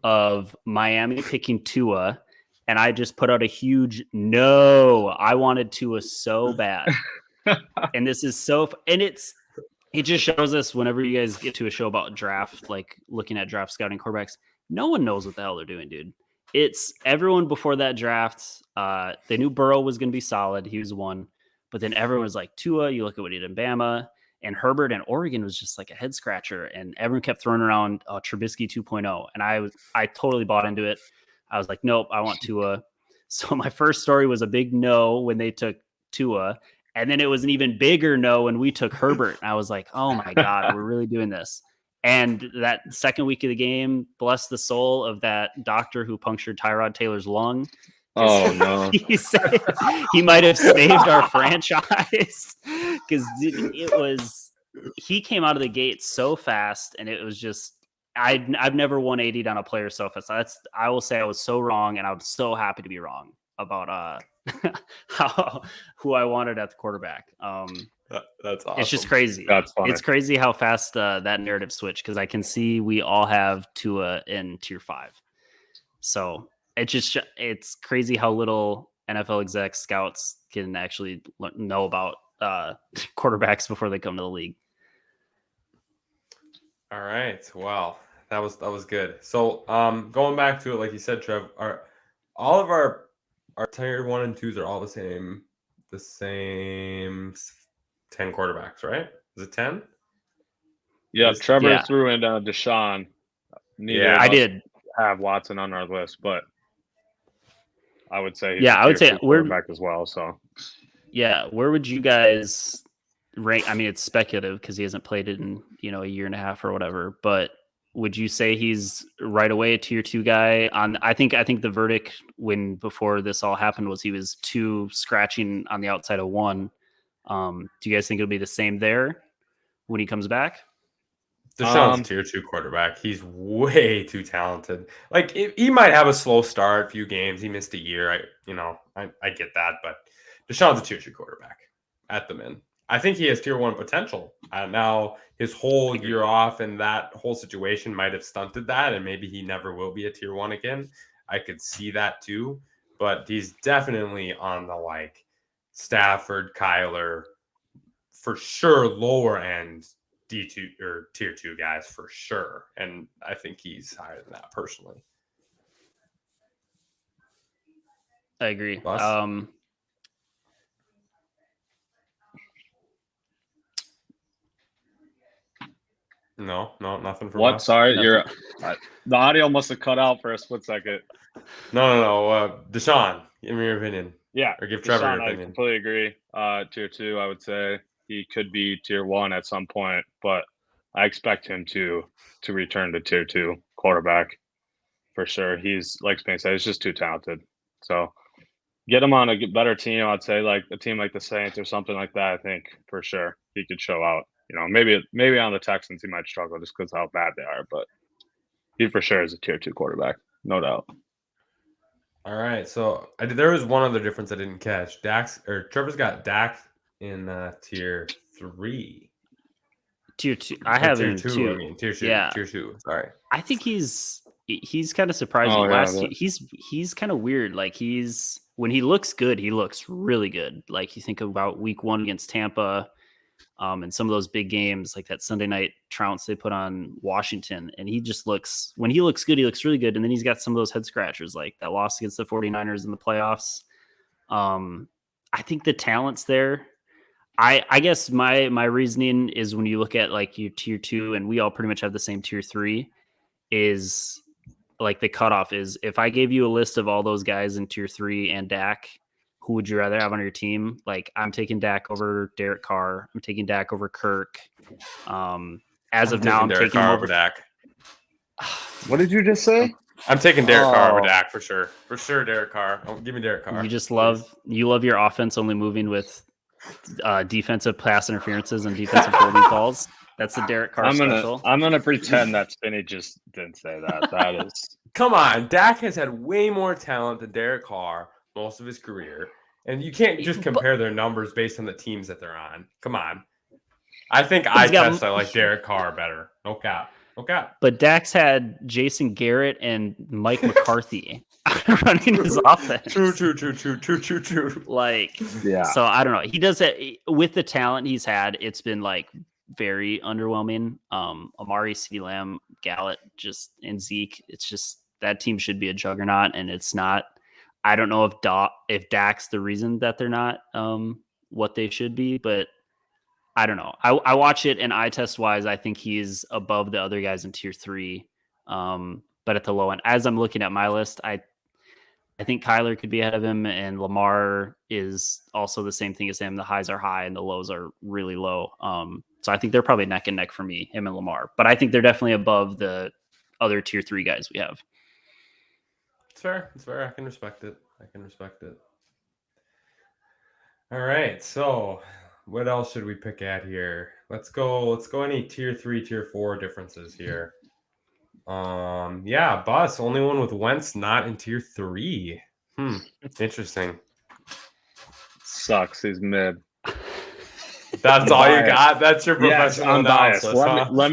of Miami picking Tua, and I just put out a huge no. I wanted Tua so bad, and this is it just shows us, whenever you guys get to a show about draft, like looking at draft scouting quarterbacks, no one knows what the hell they're doing, dude. It's everyone before that draft. They knew Burrow was going to be solid. He was 1. But then everyone was like, Tua, you look at what he did in Bama. And Herbert and Oregon was just like a head scratcher. And everyone kept throwing around Trubisky 2.0. And I totally bought into it. I was like, nope, I want Tua. So my first story was a big no when they took Tua. And then it was an even bigger no when we took Herbert. And I was like, oh my God, we're really doing this. And that second week of the game, bless the soul of that doctor who punctured Tyrod Taylor's lung. Oh no! He said he might have saved our franchise, because he came out of the gate so fast, and it was just I've never 180'd on a player so fast. I will say I was so wrong, and I was so happy to be wrong about who I wanted at the quarterback. That's awesome. It's just crazy. That's funny. It's crazy how fast that narrative switched, because I can see we all have Tua in tier 5. So it's crazy how little NFL execs, scouts can actually know about quarterbacks before they come to the league. All right. Wow. That was good. So going back to it, like you said, Trev, all of our tier 1 and 2s are all the same 10 quarterbacks, right? Is it 10? Yeah, Trevor threw in Deshaun. I did have Watson on our list, but I would say I would say we're back as well. So where would you guys rank? I mean, it's speculative because he hasn't played it in a year and a half or whatever. But would you say he's right away a tier 2 guy? I think the verdict before this all happened was he was 2, scratching on the outside of 1. Do you guys think it'll be the same there when he comes back? Deshaun's a tier 2 quarterback. He's way too talented. Like he might have a slow start, a few games. He missed a year. I get that, but Deshaun's a tier 2 quarterback at the min. I think he has tier 1 potential. Now his whole year off and that whole situation might have stunted that, and maybe he never will be a tier 1 again. I could see that too, but he's definitely on the Stafford, Kyler, for sure lower end D2 or tier 2 guys for sure. And I think he's higher than that personally. I agree. Bus? No, nothing for what? Bus. Sorry, the audio must have cut out for a split second. No. Deshaun, give me your opinion. Yeah, or give Trevor Deshaun, your opinion. I completely agree. Tier 2, I would say he could be tier 1 at some point, but I expect him to return to tier 2 quarterback for sure. He's, like Spain said, he's just too talented. So get him on a better team. I'd say like a team like the Saints or something like that. I think for sure he could show out. Maybe on the Texans he might struggle just because how bad they are, but he for sure is a tier 2 quarterback, no doubt. All right, so there was one other difference I didn't catch. Trevor's got Dak in tier 3. Tier 2. I have him tier 2. too. I mean, tier 2. Yeah. Tier 2. Sorry. I think he's kind of surprising. Oh, yeah, year, he's kind of weird. Like when he looks good, he looks really good. Like you think about week 1 against Tampa, and some of those big games, like that Sunday night trounce they put on Washington, and when he looks good, he looks really good. And then he's got some of those head scratchers, like that loss against the 49ers in the playoffs. I think the talent's there. I guess my reasoning is when you look at like your tier 2, and we all pretty much have the same tier 3, is like the cutoff is if I gave you a list of all those guys in tier 3 and Dak, who would you rather have on your team? Like I'm taking Dak over Derek Carr. I'm taking Dak over Kirk. As of now, I'm taking Carr over Dak. What did you just say? I'm taking Derek Carr over Dak for sure. For sure, Derek Carr. Give me Derek Carr. You just love your offense only moving with defensive pass interferences and defensive holding calls. That's the Derek Carr special. I'm gonna pretend that Spinny just didn't say that. That is. Come on, Dak has had way more talent than Derek Carr most of his career, and you can't just compare their numbers based on the teams that they're on. Come on. I think I like Derek Carr better. No cap. But Dak's had Jason Garrett and Mike McCarthy running his offense. True. Like, yeah. So I don't know. He does it with the talent he's had. It's been like very underwhelming. Amari, CeeDee Lamb, Gallup, and Zeke. It's just that team should be a juggernaut, and it's not. I don't know if Dak's the reason that they're not what they should be, but I don't know. I watch it, and eye test wise, I think he's above the other guys in tier 3. But at the low end, as I'm looking at my list, I think Kyler could be ahead of him, and Lamar is also the same thing as him. The highs are high and the lows are really low. So I think they're probably neck and neck for me, him and Lamar. But I think they're definitely above the other tier 3 guys we have. It's fair. I can respect it. All right. So what else should we pick at here? Let's go any tier 3, tier 4 differences here. Bus, only one with Wentz not in tier 3. Interesting. Sucks. He's mid. That's all you got? That's your professional analysis. Let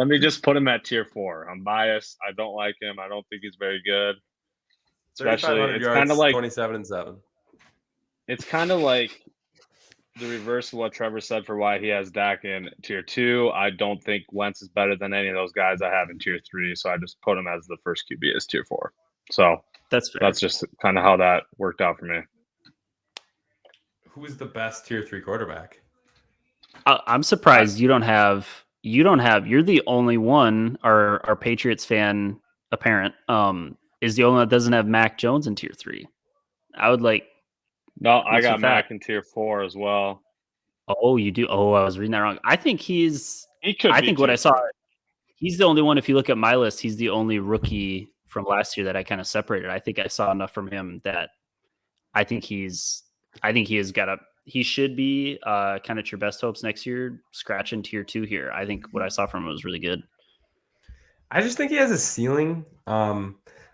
me just put him at tier 4. I'm biased. I don't like him. I don't think he's very good. Especially, it's kind of like 27-7. It's kind of like the reverse of what Trevor said for why he has Dak in tier 2. I don't think Wentz is better than any of those guys I have in tier 3, so I just put him as the first QB as tier 4. So that's fair. That's just kind of how that worked out for me. Who is the best tier 3 quarterback? I'm surprised you're the only one, our Patriots fan apparent, is the only one that doesn't have Mac Jones in tier 3. I would like. No, I got Mac in tier 4 as well. Oh, you do? Oh, I was reading that wrong. I think He could. I think what I saw, he's the only one. If you look at my list, he's the only rookie from last year that I kind of separated. I think I saw enough from him that I think he has got he should be kind of your best hopes next year, scratching tier 2 here. I think what I saw from him was really good. I just think he has a ceiling.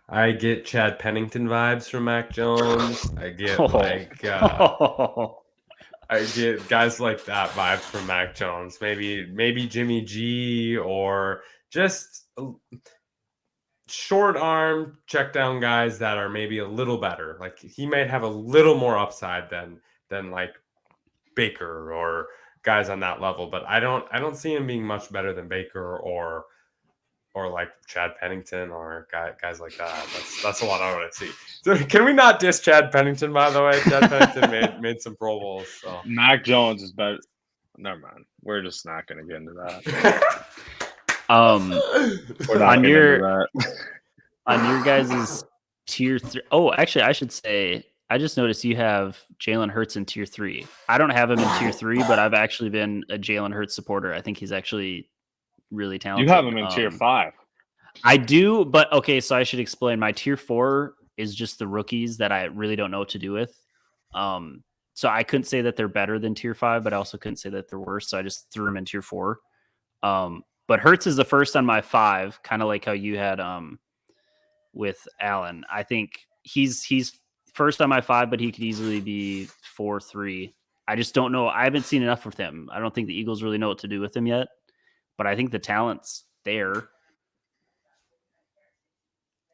I get Chad Pennington vibes from Mac Jones. I get I get guys like that vibes from Mac Jones. Maybe Jimmy G, or just short arm check down guys that are maybe a little better. Like he might have a little more upside than like Baker or guys on that level, but I don't see him being much better than Baker or like Chad Pennington or guys like that. That's a lot I want to see. So can we not diss Chad Pennington, by the way? Chad Pennington made some Pro Bowls. So Mac Jones is better. Never mind. We're just not going to get into that. We're not on your into that. on your guys' tier 3. Oh, actually, I should say, I just noticed you have Jalen Hurts in tier 3. I don't have him in tier 3, but I've actually been a Jalen Hurts supporter. I think he's actually really talented. You have him in tier 5. I do, but okay, so I should explain. My tier 4 is just the rookies that I really don't know what to do with. So I couldn't say that they're better than tier 5, but I also couldn't say that they're worse. So I just threw them in tier 4. But Hurts is the first on my 5, kind of like how you had with Allen. I think he's first on my 5, but he could easily be 4-3. I just don't know. I haven't seen enough with him. I don't think the Eagles really know what to do with him yet, but I think the talent's there.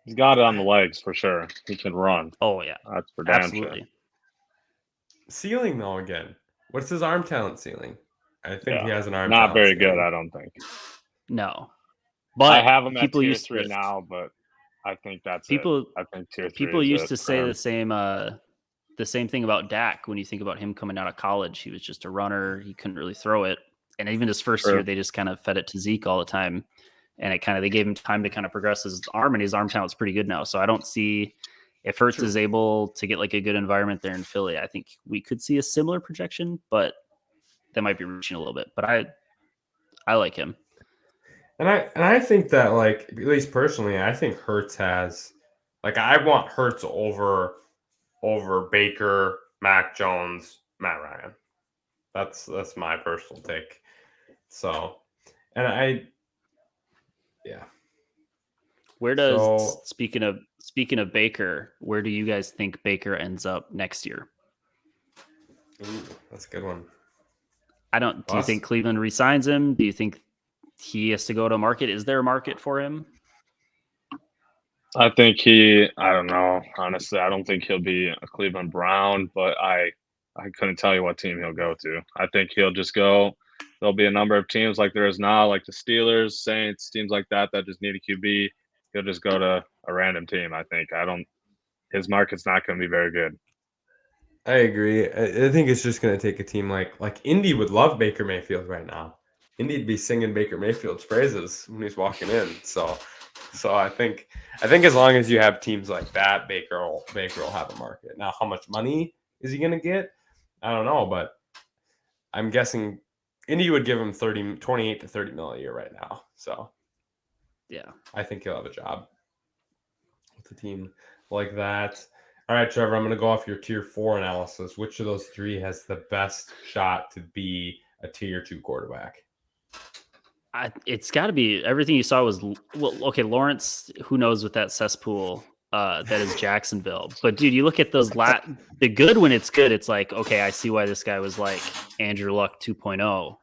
He's got it on the legs for sure. He can run. Oh yeah, that's for damn absolutely. sure. Ceiling though, again, what's his arm talent ceiling? I think he has an arm. Not very ceiling. good, I don't think. No, but I have him at people tier used 3 to, now, but I think that's people. it. I think tier 3. People used to say the same thing about Dak. When you think about him coming out of college, he was just a runner. He couldn't really throw it, and even his first year, they just kind of fed it to Zeke all the time, and they gave him time to kind of progress his arm, and his arm talent's pretty good now. So I don't see, if Hurts is able to get like a good environment there in Philly, I think we could see a similar projection, but that might be reaching a little bit. But I like him. And I think that, like, at least personally, I think Hurts has, like, I want Hurts over Baker, Mac Jones, Matt Ryan. That's my personal take. So, and yeah. Where does speaking of Baker, where do you guys think Baker ends up next year? Ooh, that's a good one. Do you think Cleveland re-signs him? Do you think he has to go to market? Is there a market for him? I think I don't know. Honestly, I don't think he'll be a Cleveland Brown, but I couldn't tell you what team he'll go to. I think he'll just go. There'll be a number of teams like there is now, like the Steelers, Saints, teams like that just need a QB. He'll just go to a random team, I think. His market's not going to be very good. I agree. I think it's just going to take a team like Indy would love Baker Mayfield right now. Indy'd be singing Baker Mayfield's praises when he's walking in. So I think as long as you have teams like that, Baker will have a market. Now, how much money is he going to get? I don't know, but I'm guessing Indy would give him 28 to 30 mil a year right now. So yeah, I think he'll have a job with a team like that. All right, Trevor, I'm going to go off your tier 4 analysis. Which of those 3 has the best shot to be a tier 2 quarterback? It's got to be, everything you saw was, well, okay, Lawrence, who knows with that cesspool that is Jacksonville. But, dude, you look at those, the good when it's good, it's like, okay, I see why this guy was like Andrew Luck 2.0.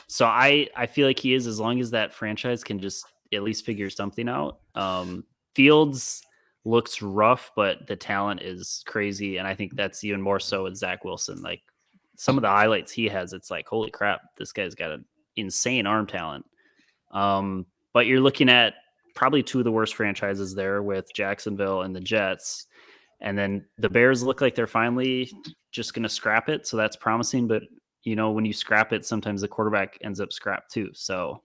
So I feel like he is, as long as that franchise can just at least figure something out. Fields looks rough, but the talent is crazy. And I think that's even more so with Zach Wilson. Like, some of the highlights he has, it's like, holy crap, this guy's got an insane arm talent. But you're looking at probably 2 of the worst franchises there with Jacksonville and the Jets. And then the Bears look like they're finally just going to scrap it. So that's promising. But, you know, when you scrap it, sometimes the quarterback ends up scrapped too. So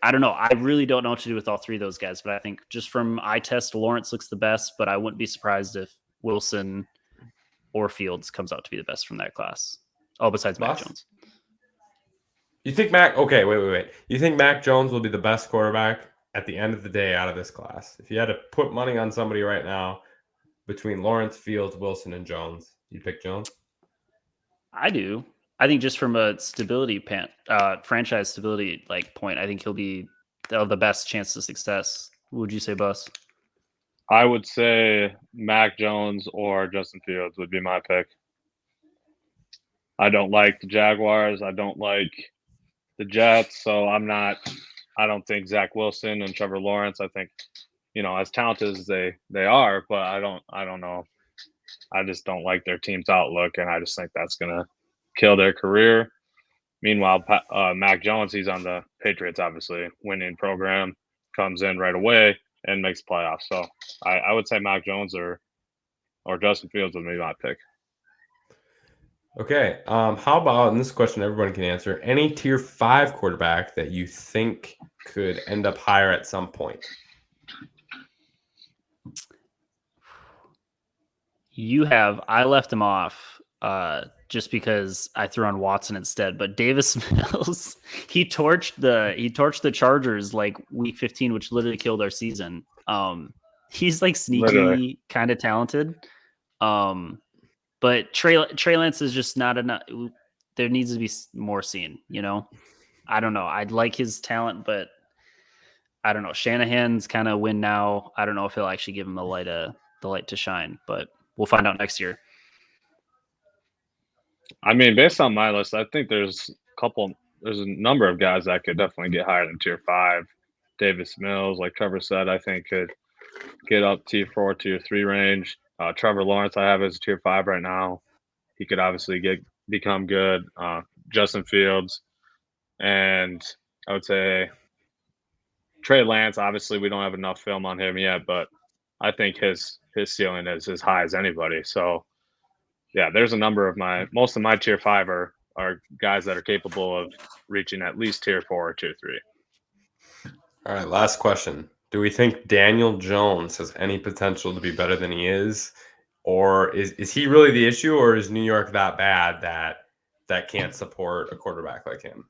I don't know. I really don't know what to do with all 3 of those guys. But I think just from eye test, Lawrence looks the best. But I wouldn't be surprised if Wilson or Fields comes out to be the best from that class. Oh, besides Mac Jones. You think okay, wait. You think Mac Jones will be the best quarterback at the end of the day out of this class? If you had to put money on somebody right now between Lawrence, Fields, Wilson, and Jones, you'd pick Jones? I do. I think just from a franchise stability point, I think he'll have the best chance of success. Would you say, Bus? I would say Mac Jones or Justin Fields would be my pick. I don't like the Jaguars. I don't like the Jets. So I don't think Zach Wilson and Trevor Lawrence, I think, as talented as they are, but I don't know. I just don't like their team's outlook, and I just think that's going to kill their career. Meanwhile, Mac Jones, he's on the Patriots, obviously, winning program, comes in right away and makes playoffs. So I would say Mac Jones or Justin Fields would be my pick. Okay. How about, and this question everyone can answer, any tier 5 quarterback that you think could end up higher at some point? I left him off just because I threw on Watson instead. But Davis Mills, he torched the Chargers week 15, which literally killed our season. He's sneaky kind of talented. But Trey Lance is just not enough. There needs to be more seen, I don't know. I'd like his talent, but I don't know. Shanahan's kind of win now. I don't know if he'll actually give him the light to shine, but we'll find out next year. I mean, based on my list, I think there's a number of guys that could definitely get higher than tier 5. Davis Mills, like Trevor said, I think could get up tier 4, tier 3 range. Trevor Lawrence, I have as tier 5 right now. He could obviously become good. Justin Fields, and I would say Trey Lance. Obviously, we don't have enough film on him yet, but I think his ceiling is as high as anybody. So, yeah, there's a number of most of my tier 5 are guys that are capable of reaching at least tier 4 or tier 3. All right, last question. Do we think Daniel Jones has any potential to be better than he is? Or is he really the issue, or is New York that bad that can't support a quarterback like him?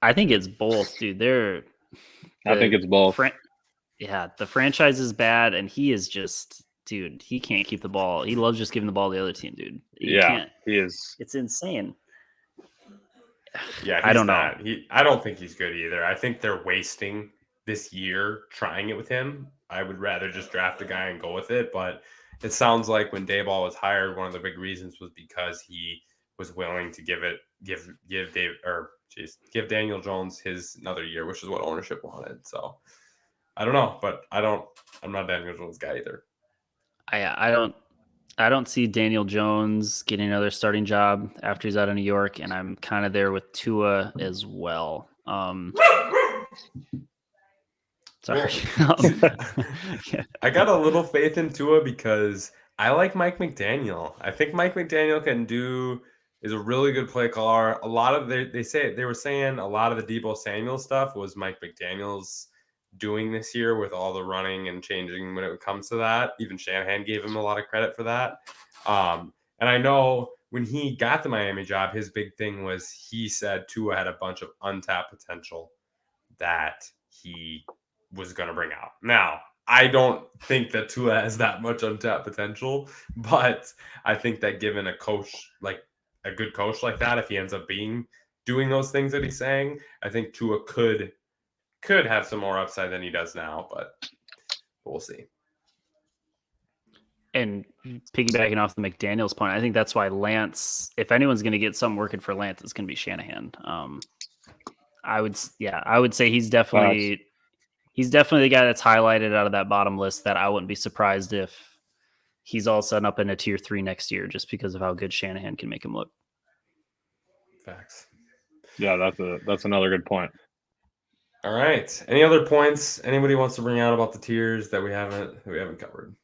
I think it's both, dude. I think it's both. The franchise is bad, and he is just, dude, he can't keep the ball. He loves just giving the ball to the other team, dude. He is. It's insane. Yeah, I don't know. I don't think he's good either. I think they're wasting this year trying it with him. I would rather just draft a guy and go with it. But it sounds like when Daboll was hired, one of the big reasons was because he was willing to give Daniel Jones his another year, which is what ownership wanted. So I don't know, but I'm not a Daniel Jones guy either. I don't see Daniel Jones getting another starting job after he's out of New York, and I'm kind of there with Tua as well. Sorry. I got a little faith in Tua because I like Mike McDaniel. I think Mike McDaniel is a really good play caller. A lot of they were saying a lot of the Deebo Samuel stuff was Mike McDaniel's doing this year with all the running and changing when it comes to that. Even Shanahan gave him a lot of credit for that. And I know when he got the Miami job, his big thing was he said Tua had a bunch of untapped potential that he was going to bring out. Now, I don't think that Tua has that much untapped potential, but I think that given a good coach like that, if he ends up doing those things that he's saying, I think Tua could have some more upside than he does now, but we'll see. And piggybacking off the McDaniels point, I think that's why Lance, if anyone's going to get something working for Lance, it's going to be Shanahan. I would say he's definitely the guy that's highlighted out of that bottom list that I wouldn't be surprised if he's all set up in a tier 3 next year just because of how good Shanahan can make him look. Facts. Yeah, that's another good point. All right. Any other points anybody wants to bring out about the tiers that we haven't covered?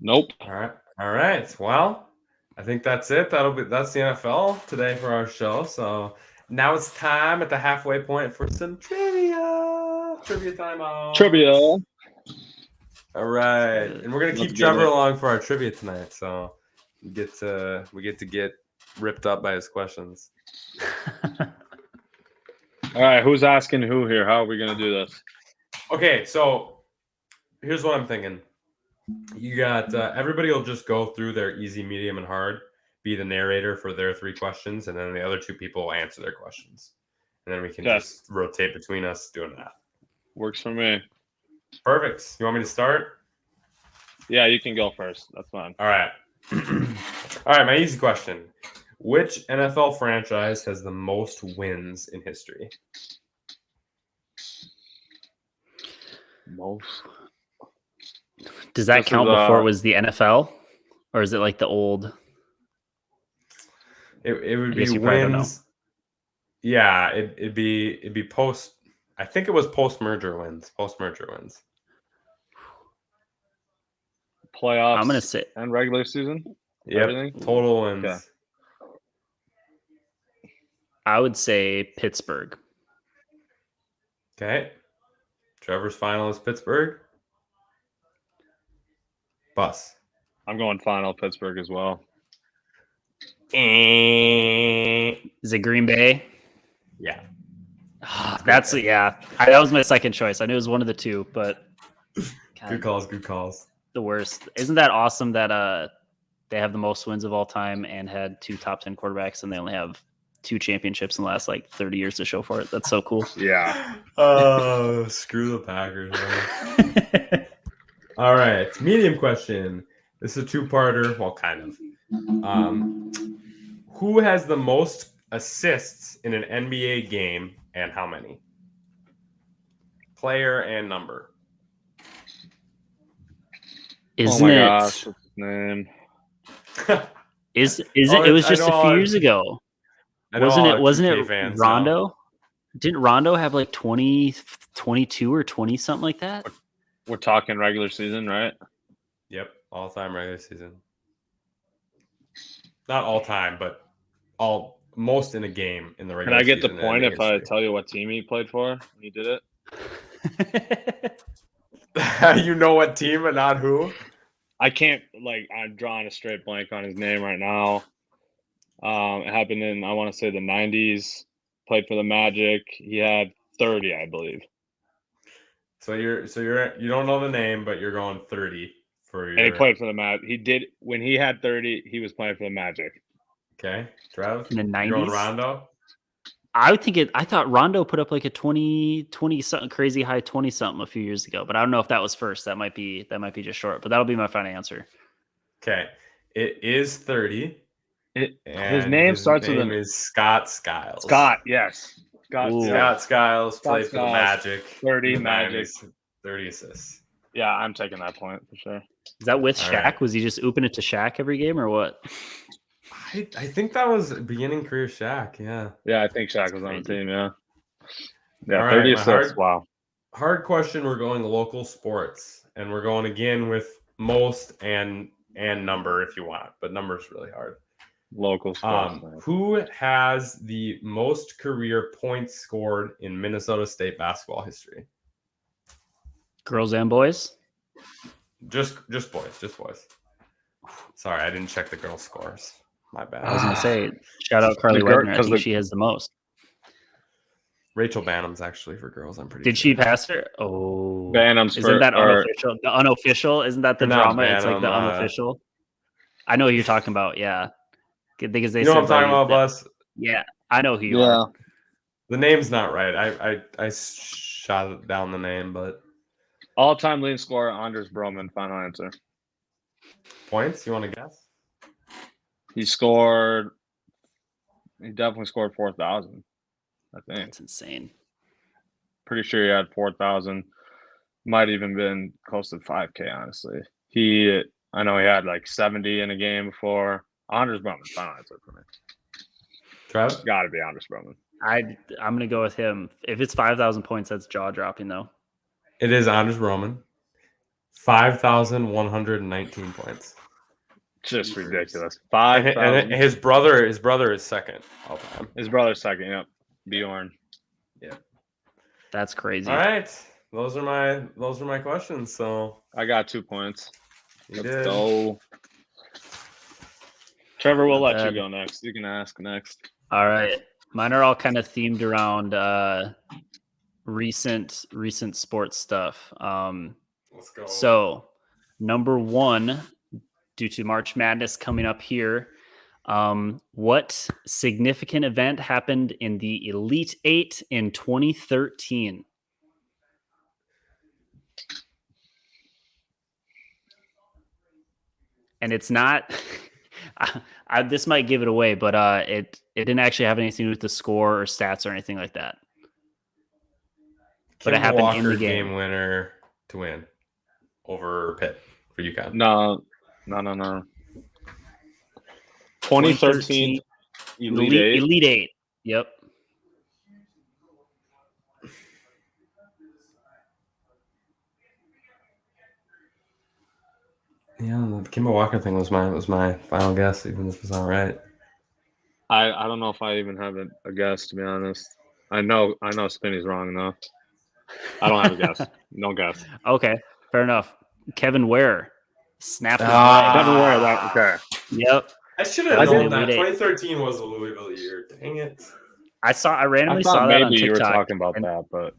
Nope. All right. Well, I think that's it. That's the NFL today for our show. So now it's time at the halfway point for some trivia. Trivia time out. Trivia. All right. And we're gonna keep Trevor along for our trivia tonight. So we get to get ripped up by his questions. All right, who's asking who here? How are we going to do this? Okay, so here's what I'm thinking. You got everybody will just go through their easy, medium, and hard, be the narrator for their 3 questions, and then the other 2 people will answer their questions. And then we can just rotate between us doing that. Works for me. Perfect. You want me to start? Yeah, you can go first. That's fine. All right. All right, my easy question. Which NFL franchise has the most wins in history? Most. Does that This count is, before it was the NFL? Or is it like the old? It would I guess be you probably don't know. wins. Yeah, it'd be post. I think it was post-merger wins. Post-merger wins. Playoffs. I'm gonna say and regular season. Yep. Everything? Total wins. Okay. I would say Pittsburgh. Okay. Trevor's final is Pittsburgh. Bus. I'm going final Pittsburgh as well. Is it Green Bay? Yeah. That's that was my second choice. I knew it was one of the 2, but Good calls. Good calls. the worst. Isn't that awesome that they have the most wins of all time and had 2 top 10 quarterbacks, and they only have 2 championships in the last 30 years to show for it? That's so cool. Yeah. Oh, screw the Packers. All right. Medium question. This is a 2-parter. Well, kind of. Who has the most assists in an NBA game and how many? Player and number. Isn't my it? gosh, what's his name? Is it? It was just a few years ago. Wasn't it Rondo? Didn't Rondo have 20, 22 or 20 something like that? We're talking regular season, right? Yep, all-time regular season. Not all time, but most in a game in the regular season. Can I get the point if I tell you what team he played for when he did it? You know what team, but not who? I can't, I'm drawing a straight blank on his name right now. It happened in, I want to say, the 90s. Played for the Magic. He had 30, I believe. So you don't know the name, but you're going 30 for your. And he played for the Magic. He did when he had 30. He was playing for the Magic. Okay, Trev. In the 90s. You're going Rondo. I thought Rondo put up a 20 something crazy high 20 something a few years ago, but I don't know if that was first. That might be just short, but that'll be my final answer. Okay, it is 30. His name starts with is Scott Skiles. Scott, yes. Scott Skiles played for the Magic. 30 Magic. 30 assists. Yeah, I'm taking that point for sure. Is that with Shaq? Right. Was he just ooping it to Shaq every game or what? I think that was beginning career Shaq, yeah. Yeah, I think Shaq was on the team, yeah. Yeah, all 30 assists, wow. Hard question, we're going local sports, and we're going again with most and number if you want, but number's really hard. Local sports. Who has the most career points scored in Minnesota State basketball history? Girls and boys? Just boys. Sorry, I didn't check the girls' scores. My bad. I was going to say, shout out Carly Wagner. I think she has the most. Rachel Bannum's actually for girls, I'm pretty Did sure. she pass her? Oh. Bannum's Isn't that unofficial? The unofficial? Isn't that the drama? Bannum, it's like the unofficial. I know who you're talking about, yeah. Because they you know what I'm talking about, Bus? Yeah, I know who you are. The name's not right. I shot down the name, but all-time leading scorer Anders Broman. Final answer. Points? You want to guess? He definitely scored 4,000. I think that's insane. Pretty sure he had 4,000. Might even been close to 5K. Honestly, I know he had 70 in a game before. Anders Broman, final answer for me. Trev? Got to be Anders Broman. I'm gonna go with him. If it's 5,000 points, that's jaw dropping though. It is Anders Broman. 5,119 points. Just ridiculous. 5,000. And his brother is second all time. His brother's second. Yep. Bjorn. Yeah. That's crazy. All right. Those are my questions. So I got 2 points. Let's go. Trevor, we'll let you go next. You can ask next. All right. Mine are all kind of themed around recent sports stuff. Let's go. So Number 1, due to March Madness coming up here, what significant event happened in the Elite Eight in 2013? And it's not. This might give it away, but it didn't actually have anything to do with the score or stats or anything like that. But it happened in the game. Game winner to win over Pitt for UConn. No. 2013 Elite Eight. Yep. Yeah, the Kemba Walker thing was my final guess, even if it's not right. I don't know if I even have a guess, to be honest. I know Spinny's wrong though. I don't have a guess. No guess. Okay, fair enough. Kevin Ware snapped his Kevin leg. Ware, that okay. Yep. I should have known that. 2013 was a Louisville year. Dang it. I randomly saw that on TikTok. Maybe you were talking about that, but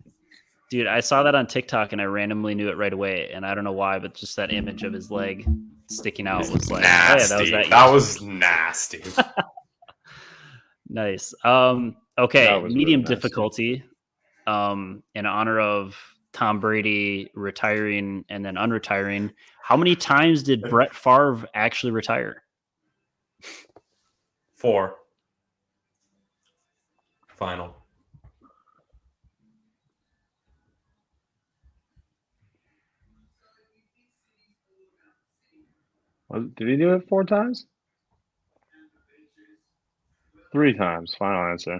dude, I saw that on TikTok and I randomly knew it right away. And I don't know why, but just that image of his leg sticking out was like, nasty. Oh, yeah, that was nasty. Nice. Okay, medium really difficulty. In honor of Tom Brady retiring and then unretiring. How many times did Brett Favre actually retire? 4. Final. Did he do it 4 times? 3 times. Final answer.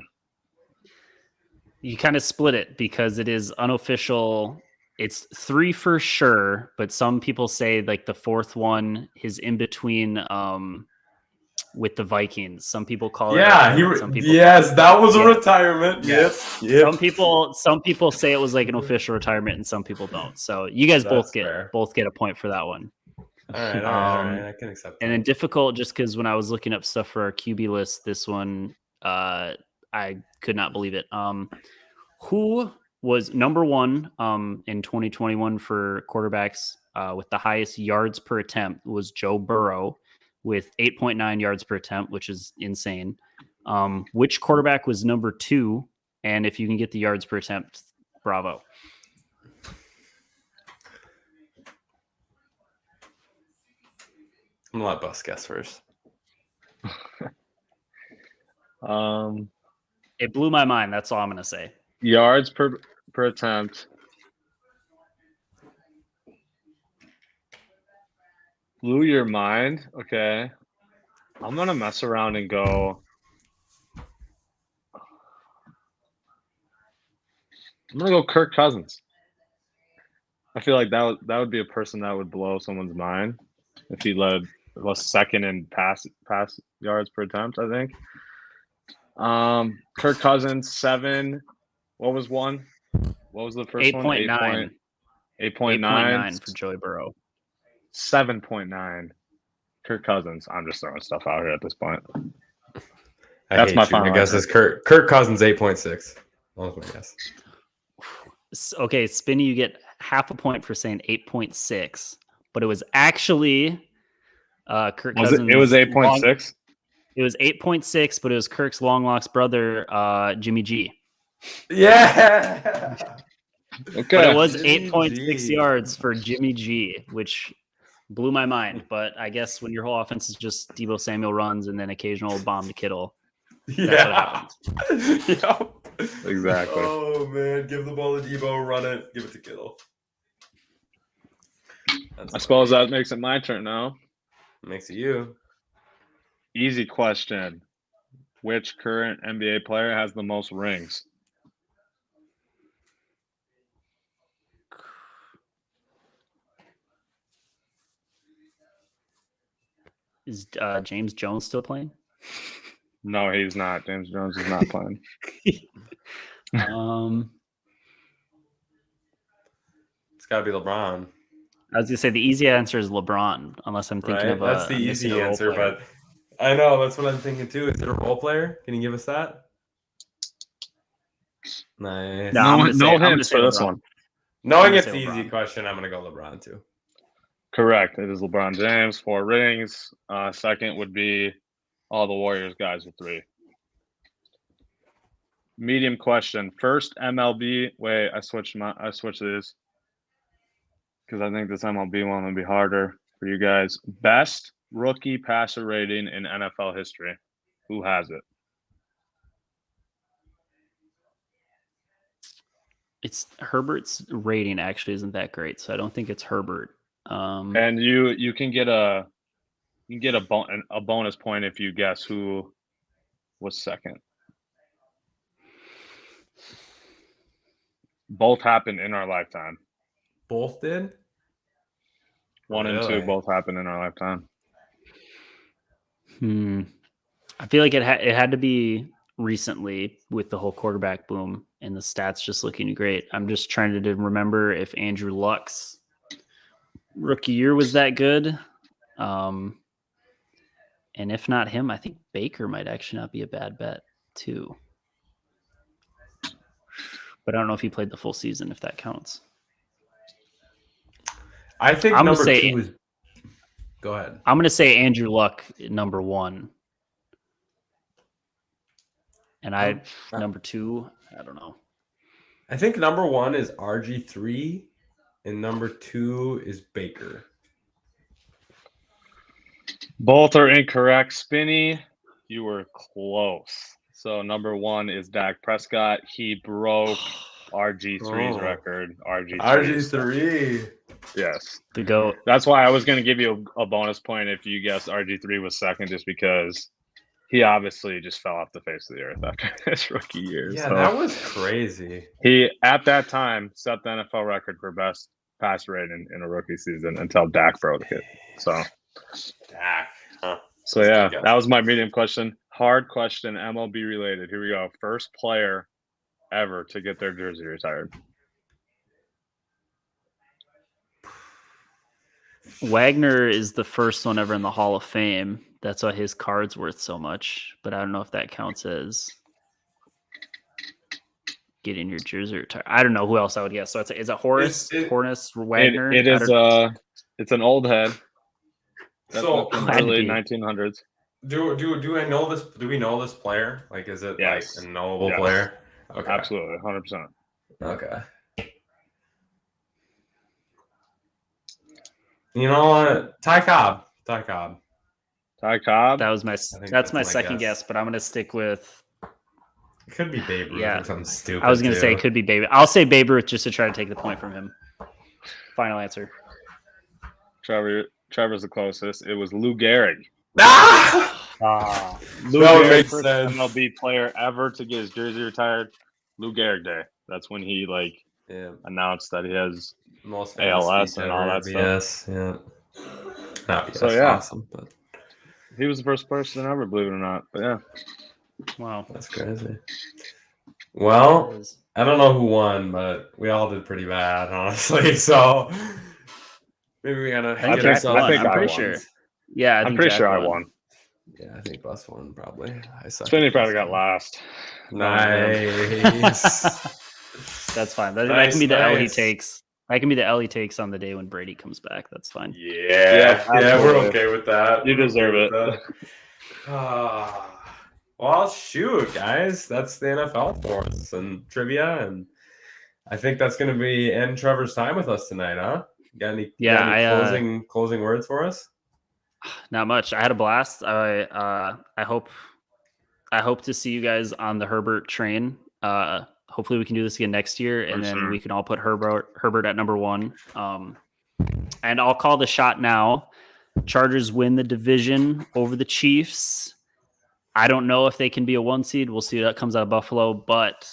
You kind of split it because it is unofficial. It's 3 for sure, but some people say like the 4th one is in between with the Vikings. Some people call it. Yeah, that was a retirement. Yeah. Yep. Some people say it was like an official retirement, and some people don't. So you guys both get a point for that one. All right. I can accept that. And then difficult, just because when I was looking up stuff for our QB list, this one I could not believe it. Who was number 1 in 2021 for quarterbacks with the highest yards per attempt was Joe Burrow with 8.9 yards per attempt, which is insane. Which quarterback was number 2? And if you can get the yards per attempt, bravo. I'm gonna let Bus guess first. It blew my mind. That's all I'm gonna say. Yards per attempt. Blew your mind? Okay. I'm gonna mess around and go. I'm gonna go Kirk Cousins. I feel like that would be a person that would blow someone's mind if he was second in pass yards per attempt, I think. Kirk Cousins 7. What was 1? What was the first 8.9. one? 8.9 for Joey Burrow. 7.9. Kirk Cousins. I'm just throwing stuff out here at this point. That's my final guess. Is Kirk Cousins 8.6. That was my guess. Okay, Spinny, you get half a point for saying 8.6, but it was actually Kirk Cousins. It was 8.6. It was 8.6, but it was Kirk's long lost brother, Jimmy G. Yeah. Okay. But it was 8.6 yards for Jimmy G, which blew my mind. But I guess when your whole offense is just Deebo Samuel runs and then occasional bomb to Kittle, that's what happens. Yep. Exactly. Oh man, give the ball to Deebo, run it, give it to Kittle. I suppose that makes it my turn now. Makes it you. Easy question. Which current NBA player has the most rings? Is James Jones still playing? No, he's not. James Jones is not playing. It's got to be LeBron. I was gonna say the easy answer is LeBron, unless I'm thinking of that's the easy answer. But I know that's what I'm thinking too. Is it a role player? Can you give us that? Nice. No hints for this one. Knowing it's the easy question, I'm gonna go LeBron too. Correct. It is LeBron James, 4 rings. Second would be all the Warriors guys with 3. Medium question. First MLB. Wait, I switched these because I think this MLB one would be harder for you guys. Best rookie passer rating in NFL history. Who has it? It's Herbert's rating actually isn't that great, so I don't think it's Herbert. And you can get a bonus point if you guess who was second. Both happened in our lifetime. Both did? 1 and 2 Really? both happened in our lifetime. I feel like it had to be recently with the whole quarterback boom and the stats just looking great. I'm just trying to remember if Andrew Luck's rookie year was that good. And if not him, I think Baker might actually not be a bad bet too. But I don't know if he played the full season, if that counts. I think I'm number gonna say, 2 is. Go ahead. I'm going to say Andrew Luck number 1. And number 2, I don't know. I think number 1 is RG3 and number 2 is Baker. Both are incorrect. Spinny, you were close. So number 1 is Dak Prescott. He broke RG3's record. RG3. Yes. The GOAT. That's why I was going to give you a bonus point if you guessed RG3 was second, just because he obviously just fell off the face of the earth after his rookie year. Yeah, so that was crazy. he, at that time, set the NFL record for best pass rating in a rookie season until Dak broke it. So, Dak. Huh. So yeah, that was my medium question. Hard question, MLB related. Here we go. First player ever to get their jersey retired. Wagner is the first one ever in the Hall of Fame. That's why his card's worth so much. But I don't know if that counts as getting your jersey retired. I don't know who else I would guess. So is it Horace, Wagner? It is. It's an old head. That's So early 1900s. Do I know this? Do we know this player? Like, is it like a knowable player? Okay, absolutely, 100%. Okay. You know what? Ty Cobb. Ty Cobb. That was that's my second guess, but I'm gonna stick with. It could be Babe Ruth or something stupid. I was gonna say it could be Babe. I'll say Babe Ruth just to try to take the point from him. Final answer. Trevor's the closest. It was Lou Gehrig. Lou That would Gehrig, make first sense. MLB player ever to get his jersey retired. Lou Gehrig Day. That's when he announced that he has most ALS and all that stuff. Yeah. No, so awesome. But he was the first person ever, believe it or not. But yeah. Wow, that's crazy. Well, I don't know who won, but we all did pretty bad, honestly. So maybe we gotta get ourselves. I'm pretty sure. Yeah, I'm pretty sure I won. Yeah, I think Bus won probably. Spinny probably got last. Nice. That's fine. That can be the L he takes. That can be the L he takes on the day when Brady comes back. That's fine. Yeah, we're okay with that. You deserve it. Well, shoot, guys, that's the NFL for us and trivia, and I think that's going to end Trevor's time with us tonight, huh? Got any closing words for us? Not much. I had a blast. I hope to see you guys on the Herbert train. Hopefully we can do this again next year, and then we can all put Herbert at number 1. And I'll call the shot now. Chargers win the division over the Chiefs. I don't know if they can be a 1 seed. We'll see what comes out of Buffalo, but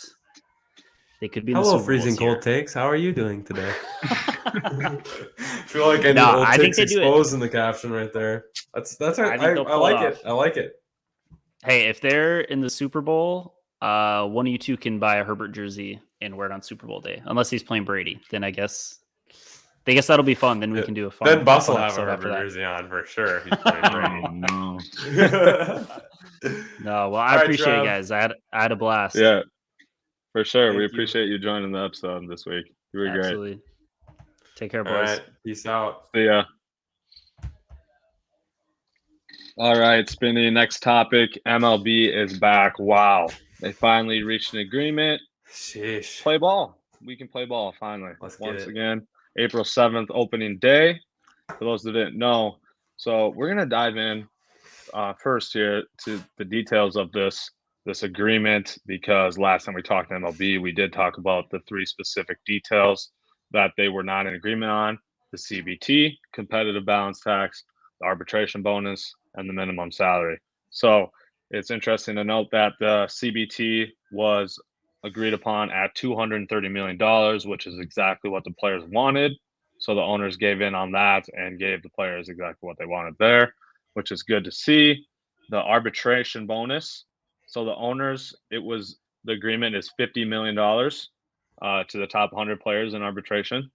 they could be in the Super Bowl freezing cold takes. How are you doing today? I feel like I think they exposed in the caption right there. That's I like it. I like it. Hey, if they're in the Super Bowl, one of you two can buy a Herbert jersey and wear it on Super Bowl day, unless he's playing Brady. Then I guess that'll be fun. Then we can do a fun. Then Bus will have a Herbert jersey on for sure. If he's playing Brady. No, well, I appreciate it, guys. I had a blast. Yeah, for sure. We appreciate you joining the episode this week. You were Absolutely. great. Take care, boys. All right. Peace out. See ya. All right, Spinny. Next topic. MLB is back. Wow. They finally reached an agreement. Sheesh. Play ball. We can play ball finally. Let's get Once it. again, April 7th, opening day. For those that didn't know. So we're going to dive in first here to the details of this agreement, because last time we talked to MLB, we did talk about the 3 specific details that they were not in agreement on: the CBT, competitive balance tax, the arbitration bonus, and the minimum salary. So it's interesting to note that the CBT was agreed upon at $230 million, which is exactly what the players wanted. So the owners gave in on that and gave the players exactly what they wanted there, which is good to see. The arbitration bonus. So the owners, the agreement is $50 million to the top 100 players in arbitration.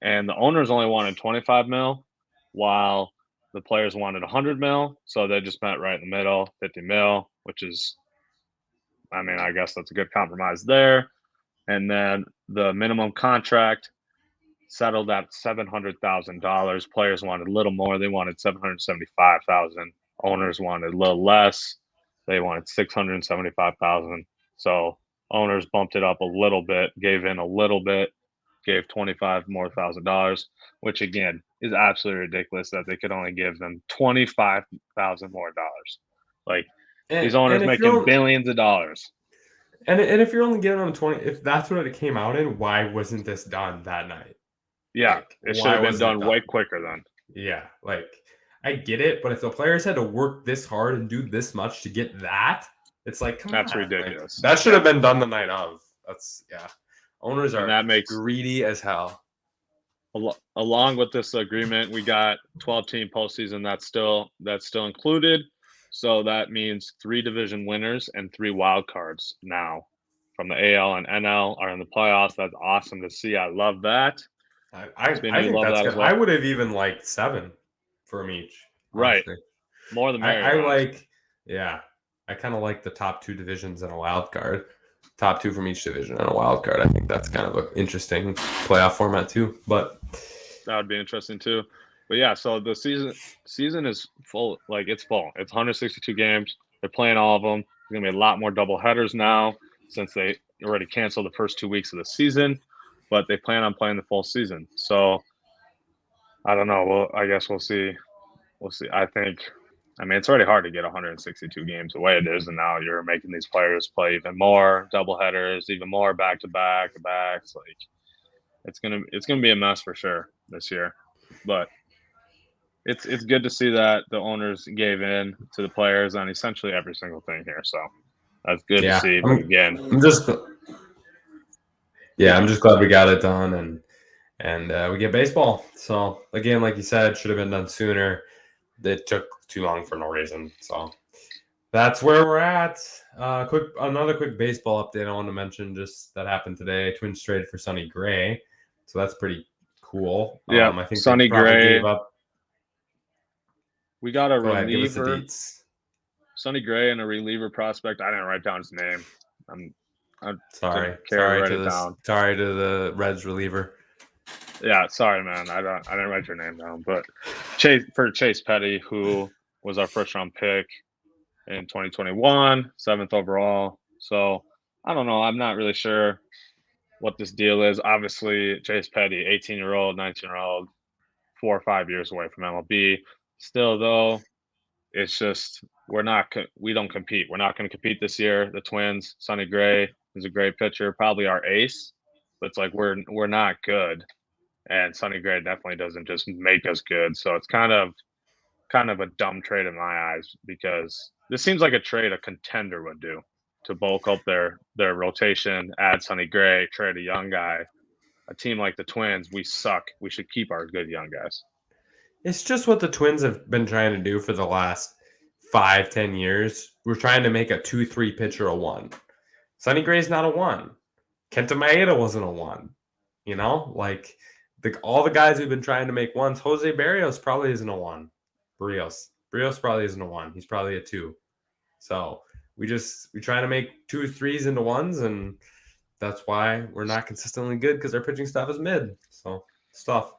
And the owners only wanted 25 mil, while the players wanted 100 mil. So they just met right in the middle, 50 mil, which is, I mean, I guess that's a good compromise there. And then the minimum contract settled at $700,000. Players wanted a little more. They wanted $775,000. Owners wanted a little less. They wanted $675,000. So owners bumped it up a little bit, gave in a little bit, gave $25,000 more, which again is absolutely ridiculous that they could only give them $25,000 more. Like, these owners making billions of dollars. And if you're only giving them 20, if that's what it came out in, why wasn't this done that night? Yeah, Like, it should have been done way quicker then. Yeah, like, I get it, but if the players had to work this hard and do this much to get that, it's like, come on. That's ridiculous. Like, that should have been done the night of. That's, yeah. Owners are greedy as hell. Along with this agreement, we got 12-team postseason that's still included. So that means 3 division winners and 3 wild cards now from the AL and NL are in the playoffs. That's awesome to see. I love that. I think that's good. Well. I would have even liked 7 from each. Honestly. Right. More than merrier. I kind of like the top 2 divisions and a wild card. Top 2 from each division and a wild card. I think that's kind of an interesting playoff format too. But that would be interesting too. But yeah, so the season is full. Like, it's full. It's 162 games. They're playing all of them. There's gonna be a lot more double headers now since they already canceled the first 2 weeks of the season. But they plan on playing the full season. So I don't know. Well, I guess we'll see. We'll see. I mean, it's already hard to get 162 games the way it is, and now you're making these players play even more doubleheaders, even more back-to-backs. Like, it's gonna be a mess for sure this year. But it's good to see that the owners gave in to the players on essentially every single thing here. So that's good to see. But again, I'm just glad we got it done, and we get baseball. So again, like you said, should have been done sooner. It took too long for no reason. So that's where we're at. Another quick baseball update I want to mention, just that happened today. Twins traded for Sonny Gray, so that's pretty cool. Yeah, I think Sonny Gray gave up. We got a reliever. Give us the deets. Sonny Gray and a reliever prospect. I didn't write down his name. I'm sorry. Sorry to the Reds reliever. Yeah, sorry, man. I didn't write your name down. But Chase Petty, who was our first round pick in 2021, 7th overall. So I don't know. I'm not really sure what this deal is. Obviously, Chase Petty, 18-year-old, 19-year-old, 4 or 5 years away from MLB. Still, though, it's just we don't compete. We're not going to compete this year. The Twins, Sonny Gray is a great pitcher, probably our ace, but it's like we're not good. And Sonny Gray definitely doesn't just make us good. So it's kind of a dumb trade in my eyes, because this seems like a trade a contender would do to bulk up their rotation, add Sonny Gray, trade a young guy. A team like the Twins, we suck. We should keep our good young guys. It's just what the Twins have been trying to do for the last 5-10 years. We're trying to make a 2-3 pitcher a 1. Sonny Gray's not a 1. Kenta Maeda wasn't a 1. You know, like all the guys who've been trying to make 1s. Jose Barrios probably isn't a 1. Barrios probably isn't a 1. He's probably a 2. So we try to make 2 3s into 1s, and that's why we're not consistently good, because our pitching staff is mid. So it's tough.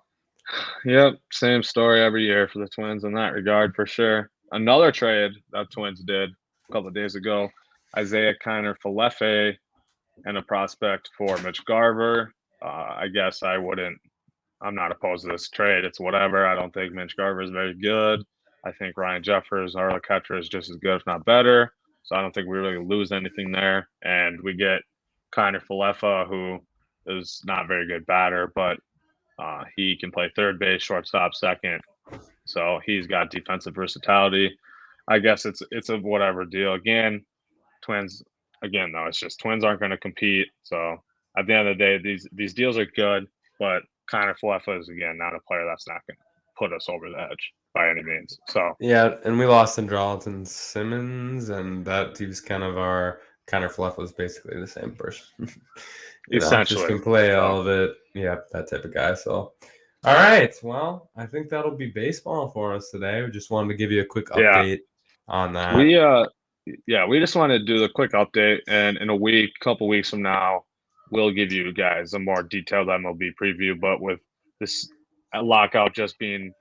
Yep, same story every year for the Twins in that regard, for sure. another trade that Twins did a couple of days ago. Isaiah Kiner Falefe and a prospect for Mitch Garver. I guess I'm not opposed to this trade. It's whatever. I don't think Mitch Garver is very good. I think Ryan Jeffers, our catcher, is just as good, if not better. So I don't think we really lose anything there. And we get Kiner Falefa, who is not a very good batter, but he can play third base, shortstop, second. So he's got defensive versatility. I guess it's a whatever deal. Again, Twins. Again, though, it's just Twins aren't going to compete. So at the end of the day, these deals are good, but Connor Falefa is again not a player that's not going to put us over the edge by any means. So yeah, and we lost Andrelton Simmons, and that he's kind of our Connor Fluff was basically the same person. essentially, just can play all of it. Yeah, that type of guy. So, all right. Well, I think that'll be baseball for us today. We just wanted to give you a quick update on that. We just wanted to do the quick update, and in a couple weeks from now, we'll give you guys a more detailed MLB preview. But with this lockout just being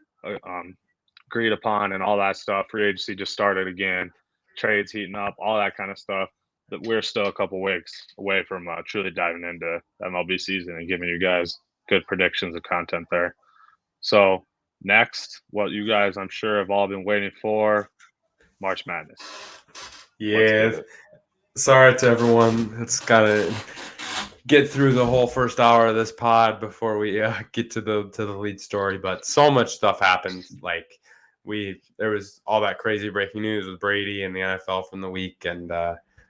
agreed upon and all that stuff, free agency just started again, trades heating up, all that kind of stuff, that we're still a couple weeks away from truly diving into the MLB season and giving you guys good predictions and content there. So next, what you guys, I'm sure, have all been waiting for, March Madness. Yeah. Sorry to everyone. It's got to get through the whole first hour of this pod before we get to the lead story. But so much stuff happened. Like there was all that crazy breaking news with Brady and the NFL from the week, and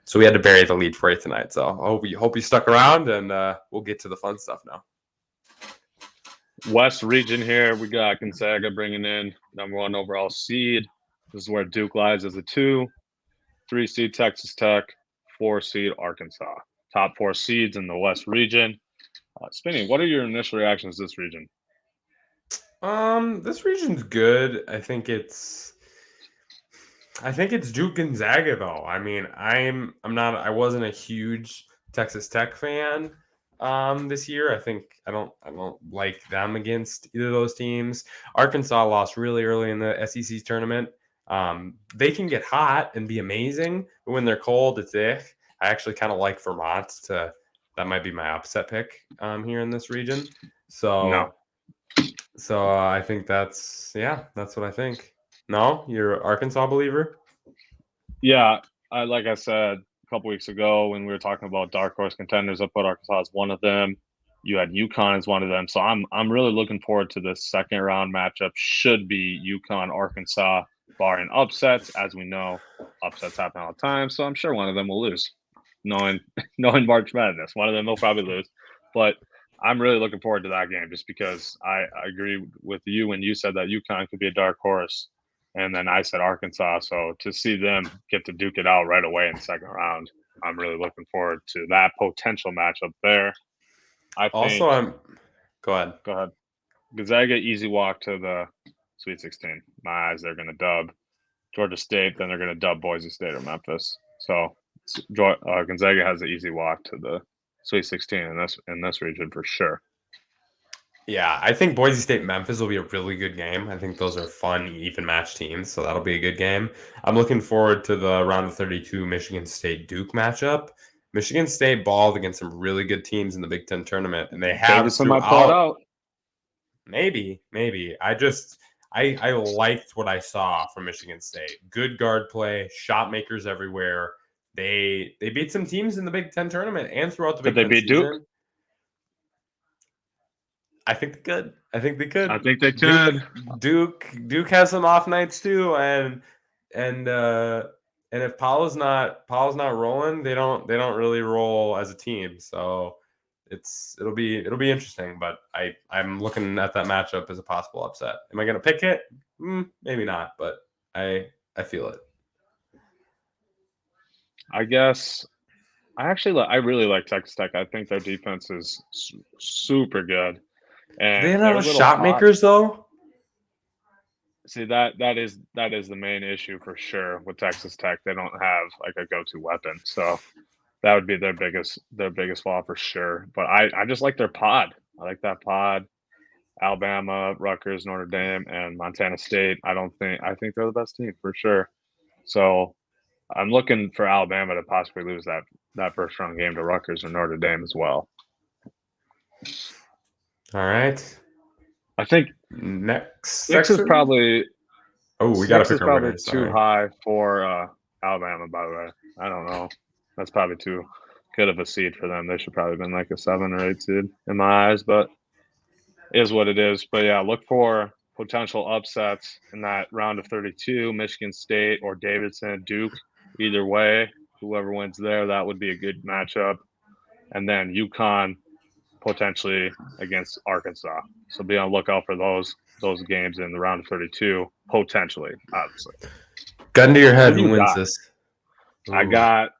so we had to bury the lead for you tonight. So I hope you stuck around, and we'll get to the fun stuff now. West region here, we got Gonzaga bringing in #1 overall seed. This is where Duke lies as a 2. 3 seed Texas Tech, 4 seed Arkansas. Top 4 seeds in the West region. Spinny, what are your initial reactions to this region? This region's good. I think it's Duke Gonzaga though. I mean, I wasn't a huge Texas Tech fan this year. I don't like them against either of those teams. Arkansas lost really early in the SEC tournament. They can get hot and be amazing, but when they're cold, it's ick. I actually kind of like Vermont. That might be my upset pick here in this region. So I think that's what I think. No, you're an Arkansas believer? Yeah, like I said a couple weeks ago when we were talking about dark horse contenders, I put Arkansas as one of them. You had UConn as one of them. So I'm really looking forward to this second round matchup. Should be UConn Arkansas, barring upsets. As we know, upsets happen all the time. So I'm sure one of them will lose. Knowing March Madness, one of them will probably lose. But I'm really looking forward to that game just because I agree with you when you said that UConn could be a dark horse. And then I said Arkansas. So to see them get to duke it out right away in the second round, I'm really looking forward to that potential matchup there. Go ahead. Gonzaga, easy walk to the Sweet 16. My eyes, they're going to dub Georgia State, then they're going to dub Boise State or Memphis. So Gonzaga has an easy walk to the Sweet 16 in this region for sure. Yeah, I think Boise State Memphis will be a really good game. I think those are fun, even match teams, so that'll be a good game. I'm looking forward to the round of 32 Michigan State Duke matchup. Michigan State balled against some really good teams in the Big Ten tournament, and they have throughout. Maybe. I liked what I saw from Michigan State. Good guard play, shot makers everywhere. They beat some teams in the Big Ten tournament and throughout the Big Ten season. Did they beat Duke? I think they could. I think they could. Duke has some off nights too, and if Paolo's not rolling, they don't really roll as a team. So it'll be interesting. But I'm looking at that matchup as a possible upset. Am I going to pick it? Maybe not, but I feel it. I guess I really like Texas Tech. I think their defense is super good. And they don't have shot makers though. See, that is the main issue for sure with Texas Tech. They don't have like a go-to weapon, so that would be their biggest flaw for sure. But I just like their pod. I like that pod. Alabama, Rutgers, Notre Dame, and Montana State. I think they're the best team for sure. So I'm looking for Alabama to possibly lose that first round game to Rutgers or Notre Dame as well. All right. I think Next six is probably we got to pick is a probably winner. too high for Alabama. By the way, I don't know. That's probably too good of a seed for them. They should probably have been like a 7 or 8 seed in my eyes, but it is what it is. But yeah, look for potential upsets in that round of 32, Michigan State or Davidson, Duke. Either way, whoever wins there, that would be a good matchup. And then UConn potentially against Arkansas. So be on the lookout for those games in the round of 32, potentially, obviously. Gun to your head, who wins this? I got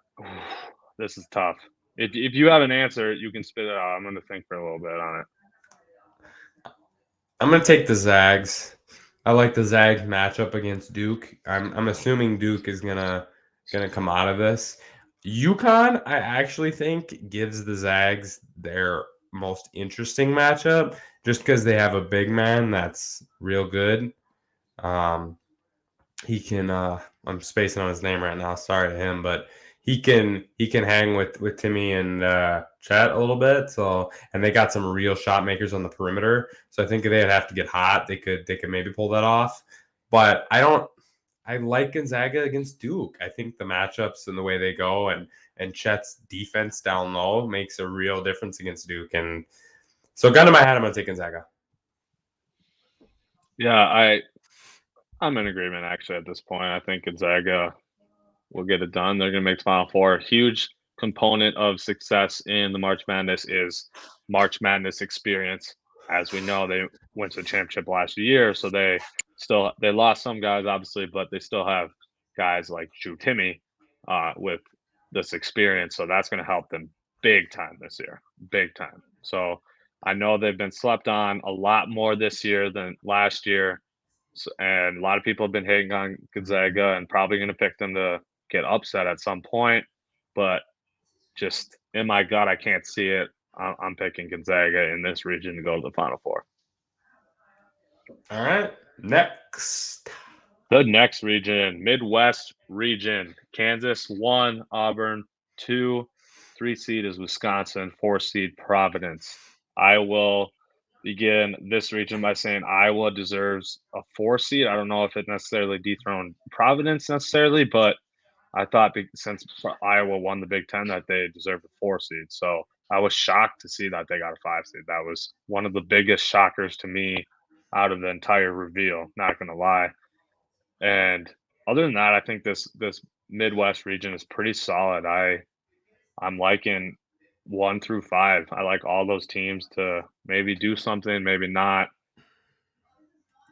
this is tough. If you have an answer, you can spit it out. I'm going to think for a little bit on it. I'm going to take the Zags. I like the Zags matchup against Duke. I'm assuming Duke is gonna come out of this. UConn, I actually think, gives the Zags their most interesting matchup just because they have a big man that's real good. He can I'm spacing on his name right now. Sorry to him, but he can hang with Timmy and Chet a little bit. So, and they got some real shot makers on the perimeter. So I think they'd have to get hot. They could maybe pull that off. But I like Gonzaga against Duke. I think the matchups and the way they go and Chet's defense down low makes a real difference against Duke. And so, gun to my head, I'm gonna take Gonzaga. Yeah, I'm in agreement actually at this point. I think Gonzaga will get it done. They're going to make the Final Four. A huge component of success in the March Madness is March Madness experience. As we know, they went to the championship last year, so they lost some guys obviously, but they still have guys like Drew Timmy with this experience. So that's going to help them big time this year, big time. So I know they've been slept on a lot more this year than last year. And a lot of people have been hating on Gonzaga and probably going to pick them to get upset at some point. But just in my gut, I can't see it. I'm picking Gonzaga in this region to go to the Final Four. All right. Next. The next region, Midwest region. Kansas 1, Auburn 2, 3 seed is Wisconsin, 4 seed Providence. I will begin this region by saying Iowa deserves a 4 seed. I don't know if it necessarily dethroned Providence necessarily, but I thought since Iowa won the Big Ten that they deserved a 4 seed. So I was shocked to see that they got a 5 seed. That was one of the biggest shockers to me out of the entire reveal, not going to lie. And other than that, I think this Midwest region is pretty solid. I'm liking 1 through 5. I like all those teams to maybe do something, maybe not.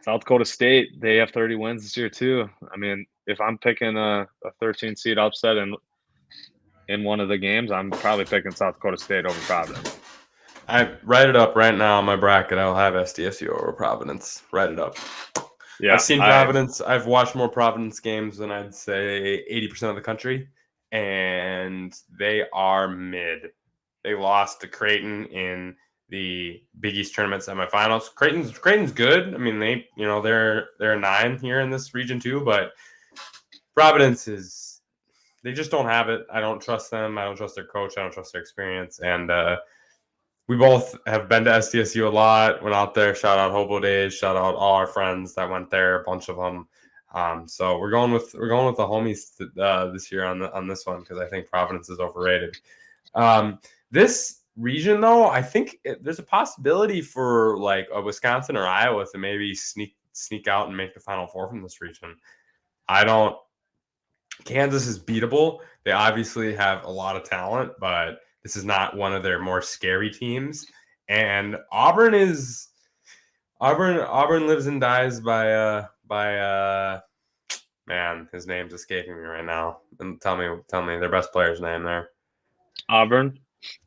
South Dakota State, they have 30 wins this year too. I mean, if I'm picking a 13 seed upset in one of the games, I'm probably picking South Dakota State over Providence. I write it up right now on my bracket. I'll have SDSU over Providence. Write it up. Yeah, I've seen Providence. I've watched more Providence games than I'd say 80% of the country, and they are mid. They lost to Creighton in the Big East tournament semifinals. Creighton's good. I mean, they're a 9 here in this region too, but Providence they just don't have it. I don't trust them. I don't trust their coach. I don't trust their experience. And we both have been to SDSU a lot. Went out there. Shout out Hobo Days. Shout out all our friends that went there. A bunch of them. So we're going with the homies this year on this one because I think Providence is overrated. This region, though, I think there's a possibility for like a Wisconsin or Iowa to maybe sneak out and make the Final Four from this region. Kansas is beatable. They obviously have a lot of talent, but this is not one of their more scary teams. And Auburn lives and dies by man, his name's escaping me right now. And tell me their best player's name there. Auburn.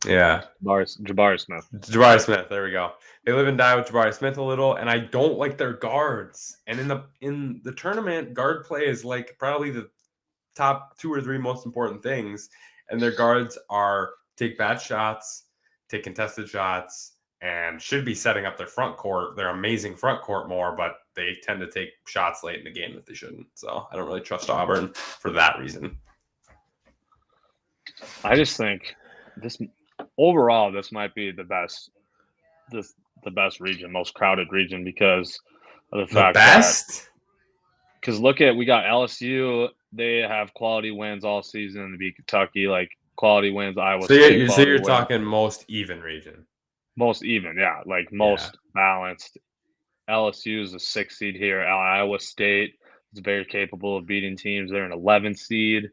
Yeah. Jabari Smith. Jabari Smith. There we go. They live and die with Jabari Smith a little, and I don't like their guards. And in the tournament, guard play is like probably the top 2 or 3 most important things. And their guards take bad shots, take contested shots, and should be setting up their amazing front court more, but they tend to take shots late in the game that they shouldn't. So I don't really trust Auburn for that reason. I just think this might be the best region, most crowded region because of the fact that we got LSU, they have quality wins all season to beat Kentucky, like quality wins, Iowa State. So you're talking most even region. Most even, yeah, like most balanced. LSU is a 6 seed here. Iowa State is very capable of beating teams. They're an 11 seed.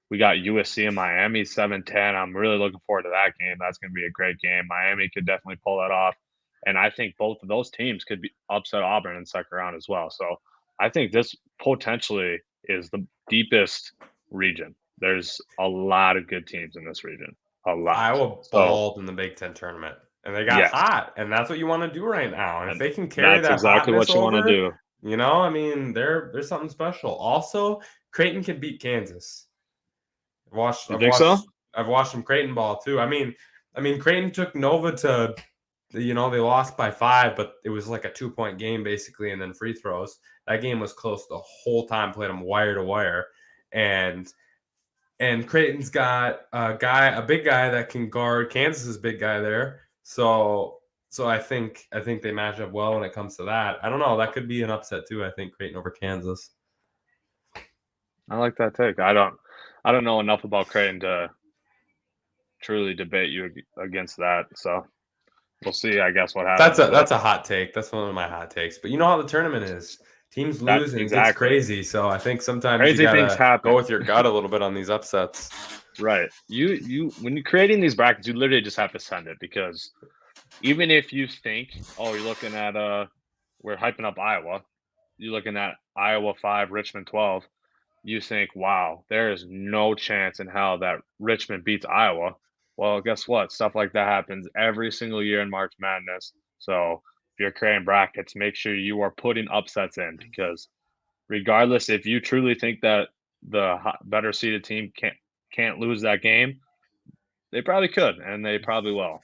We got USC and Miami 7-10. I'm really looking forward to that game. That's going to be a great game. Miami could definitely pull that off. And I think both of those teams could be upset Auburn in the second round as well. So I think this potentially is the deepest region. There's a lot of good teams in this region. A lot. Iowa balled in the Big Ten tournament. And they got hot, and that's what you want to do right now. And if they can carry that exactly what you want to do. You know, I mean, there's something special. Also, Creighton can beat Kansas. I've watched them Creighton ball too. I mean, Creighton took Nova to, they lost by 5, but it was like a 2-point game basically, and then free throws. That game was close the whole time. Played them wire to wire, and Creighton's got a big guy that can guard Kansas's big guy there. So I think they match up well when it comes to that. I don't know. That could be an upset too. I think Creighton over Kansas. I like that take. I don't know enough about Creighton to truly debate you against that. So we'll see, I guess, what happens. That's a hot take. That's one of my hot takes. But you know how the tournament is. Teams lose and it gets crazy. So I think sometimes crazy things happen. Go with your gut a little bit on these upsets. Right. You when you're creating these brackets, you literally just have to send it, because even if you think, you're looking at we're hyping up Iowa, you're looking at Iowa 5, Richmond 12, you think, wow, there is no chance in hell that Richmond beats Iowa. Well, guess what? Stuff like that happens every single year in March Madness. So if you're creating brackets, make sure you are putting upsets in, because regardless, if you truly think that the better seeded team can't lose that game, they probably could, and they probably will,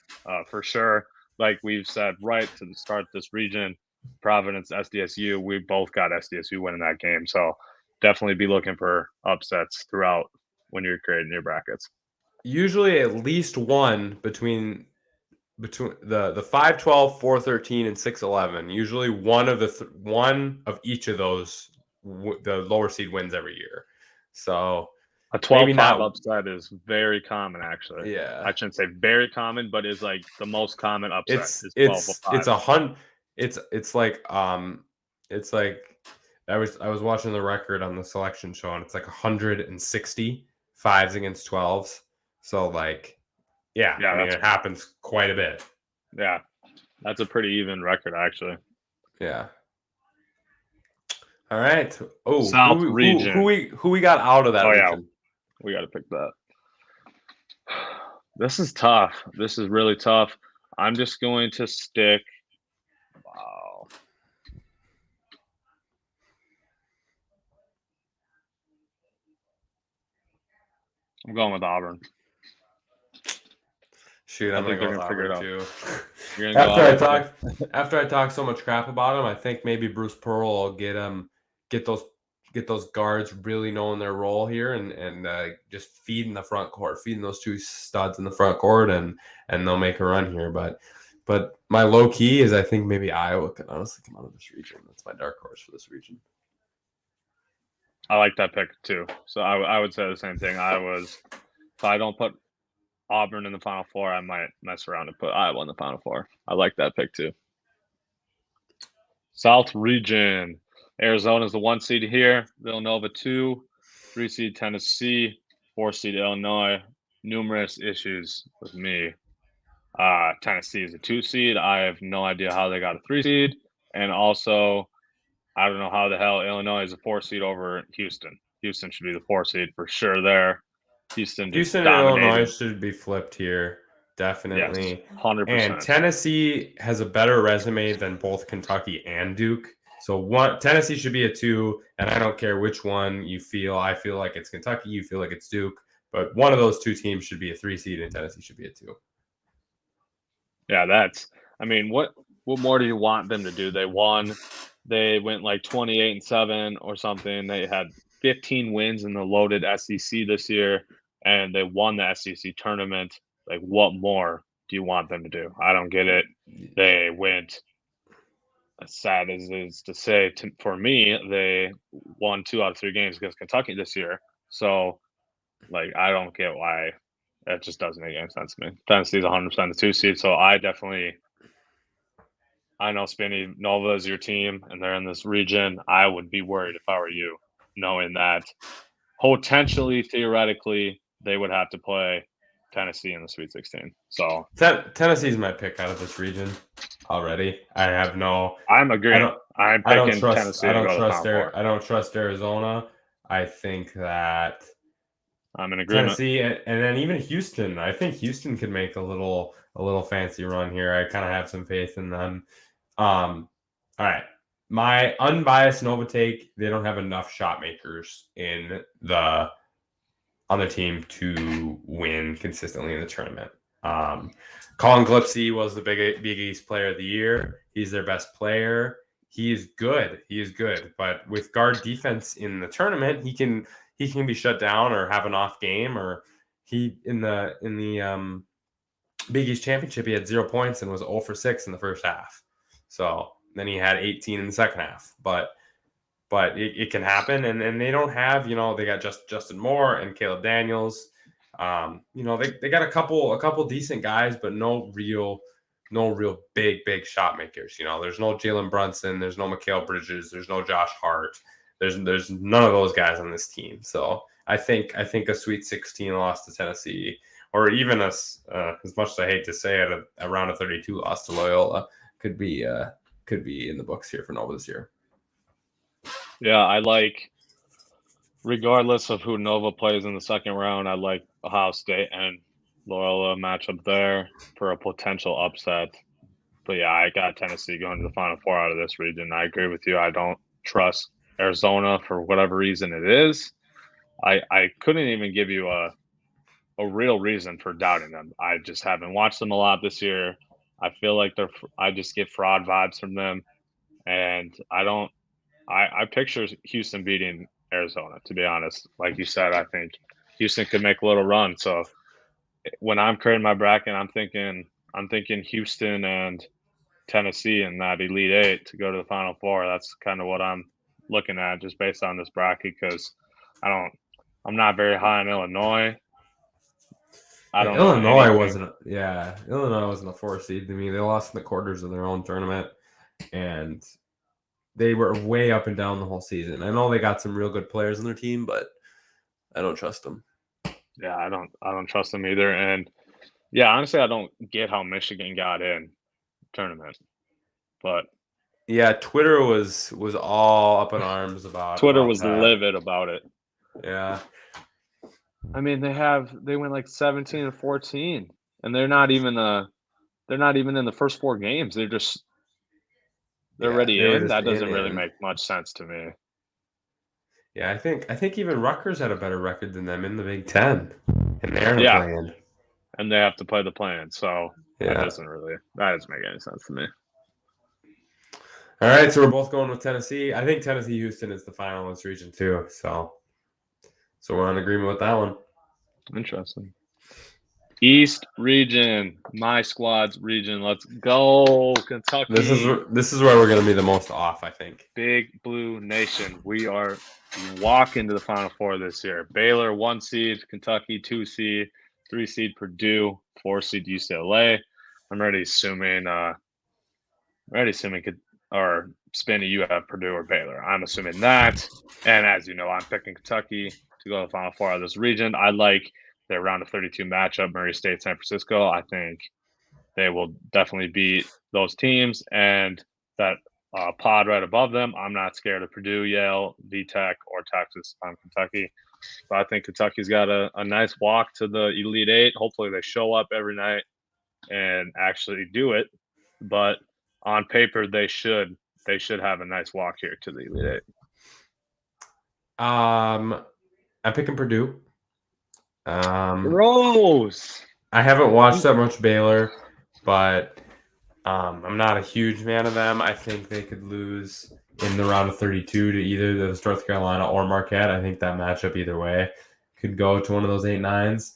for sure. Like we've said right to the start of this region, Providence, SDSU, we both got SDSU winning that game. So definitely be looking for upsets throughout when you're creating your brackets. Usually at least one between the 5-12, 4-13, and 6-11. Usually one of each of those, the lower seed wins every year. So a 12-5 upset is very common, actually. Yeah, I shouldn't say very common, but is like the most common upset. It's like I was watching the record on the selection show, and it's like 160 5s against 12s. So like, I mean, it happens quite a bit. Yeah, that's a pretty even record, actually. Yeah. All right. Oh, South region. Who we got out of that region? Yeah. We got to pick that. This is tough. This is really tough. I'm just going to stick. Wow. I'm going with Auburn. Shoot, I'm going to go with Auburn too. After I talk so much crap about him, I think maybe Bruce Pearl will get those guards really knowing their role here and just feeding the front court, feeding those two studs in the front court, and they'll make a run here. But my low key is I think maybe Iowa can honestly come out of this region. That's my dark horse for this region. I like that pick too. So I would say the same thing. If I don't put Auburn in the Final Four, I might mess around and put Iowa in the Final Four. I like that pick too. South region. Arizona's the 1 seed here. Villanova 2, 3 seed Tennessee, 4 seed Illinois. Numerous issues with me. Tennessee is a 2 seed. I have no idea how they got a 3 seed. And also, I don't know how the hell Illinois is a 4 seed over Houston. Houston should be the 4 seed for sure there. Houston and Illinois should be flipped here. Definitely. Yes, 100%. And Tennessee has a better resume than both Kentucky and Duke. So Tennessee should be a 2, and I don't care which one you feel. I feel like it's Kentucky. You feel like it's Duke. But one of those two teams should be a 3 seed, and Tennessee should be a 2. Yeah, I mean, what more do you want them to do? They won. They went like 28-7 or something. They had 15 wins in the loaded SEC this year, and they won the SEC tournament. Like, what more do you want them to do? I don't get it. They went, as sad as it is to say, for me, they won 2 out of 3 games against Kentucky this year. So, like, I don't get why. That just doesn't make any sense to me. Tennessee's 100% the 2 seed, so I know Spinny, Nova is your team, and they're in this region. I would be worried if I were you, knowing that potentially, theoretically, they would have to play Tennessee in the Sweet 16. So Tennessee's my pick out of this region already. I'm agreeing. I'm picking Tennessee to go to the Final Four. I don't trust Arizona. I think that I'm in agreement. Tennessee and then even Houston. I think Houston could make a little fancy run here. I kind of have some faith in them. All right. My unbiased Nova take, they don't have enough shot makers on the team to win consistently in the tournament. Colin Glipsy was the Big East player of the year. He's their best player. He is good. But with guard defense in the tournament, he can be shut down or have an off game. Or he in the Big East championship, he had 0 points and was 0 for 6 in the first half. So then he had 18 in the second half. But it can happen, and they don't have, they got Justin Moore and Caleb Daniels. They got a couple decent guys, but no real big shot makers. There's no Jalen Brunson, there's no Mikal Bridges, there's no Josh Hart. There's none of those guys on this team. So I think a Sweet 16 loss to Tennessee, or even as much as I hate to say it, a round of 32 loss to Loyola could be in the books here for Nova this year. Yeah, I like, regardless of who Nova plays in the second round, I like Ohio State and Loyola matchup there for a potential upset. But yeah, I got Tennessee going to the Final Four out of this region. I agree with you. I don't trust Arizona for whatever reason it is. I couldn't even give you a real reason for doubting them. I just haven't watched them a lot this year. I feel like I just get fraud vibes from them, and I picture Houston beating Arizona, to be honest. Like you said, I think Houston could make a little run. So when I'm creating my bracket, I'm thinking Houston and Tennessee in that Elite Eight to go to the Final Four. That's kind of what I'm looking at just based on this bracket, because I'm not very high on Illinois. Illinois wasn't a 4 seed to me. They lost in the quarters of their own tournament, and they were way up and down the whole season. I know they got some real good players on their team, but I don't trust them. Yeah, I don't trust them either. And yeah, honestly, I don't get how Michigan got in tournament. But yeah, Twitter was all up in arms about. Twitter was livid about it. Yeah. I mean, they went like 17-14, and they're not even in the first 4 games. They're already in. That doesn't really make much sense to me. Yeah, I think even Rutgers had a better record than them in the Big Ten, and they're playing. And they have to play the play-in, so that doesn't make any sense to me. All right, so we're both going with Tennessee. I think Tennessee-Houston is the final in this region too. So we're in agreement with that one. Interesting. East region, my squad's region. Let's go, Kentucky. This is where we're going to be the most off, I think. Big Blue Nation. We are walking to the Final Four this year. Baylor 1 seed, Kentucky 2 seed, 3 seed Purdue, 4 seed UCLA. I'm already assuming or Spinny, you have Purdue or Baylor. I'm assuming that. And as you know, I'm picking Kentucky to go to the Final Four of this region. I like their round of 32 matchup, Murray State, San Francisco. I think they will definitely beat those teams. And that pod right above them, I'm not scared of Purdue, Yale, VTech, or Texas. I'm Kentucky. So I think Kentucky's got a nice walk to the Elite Eight. Hopefully they show up every night and actually do it. But on paper, they should have a nice walk here to the Elite Eight. I'm picking Purdue. Rose. I haven't watched that much Baylor, but I'm not a huge fan of them. I think they could lose in the round of 32 to either the North Carolina or Marquette. I think that matchup either way could go to one of those 8-9s.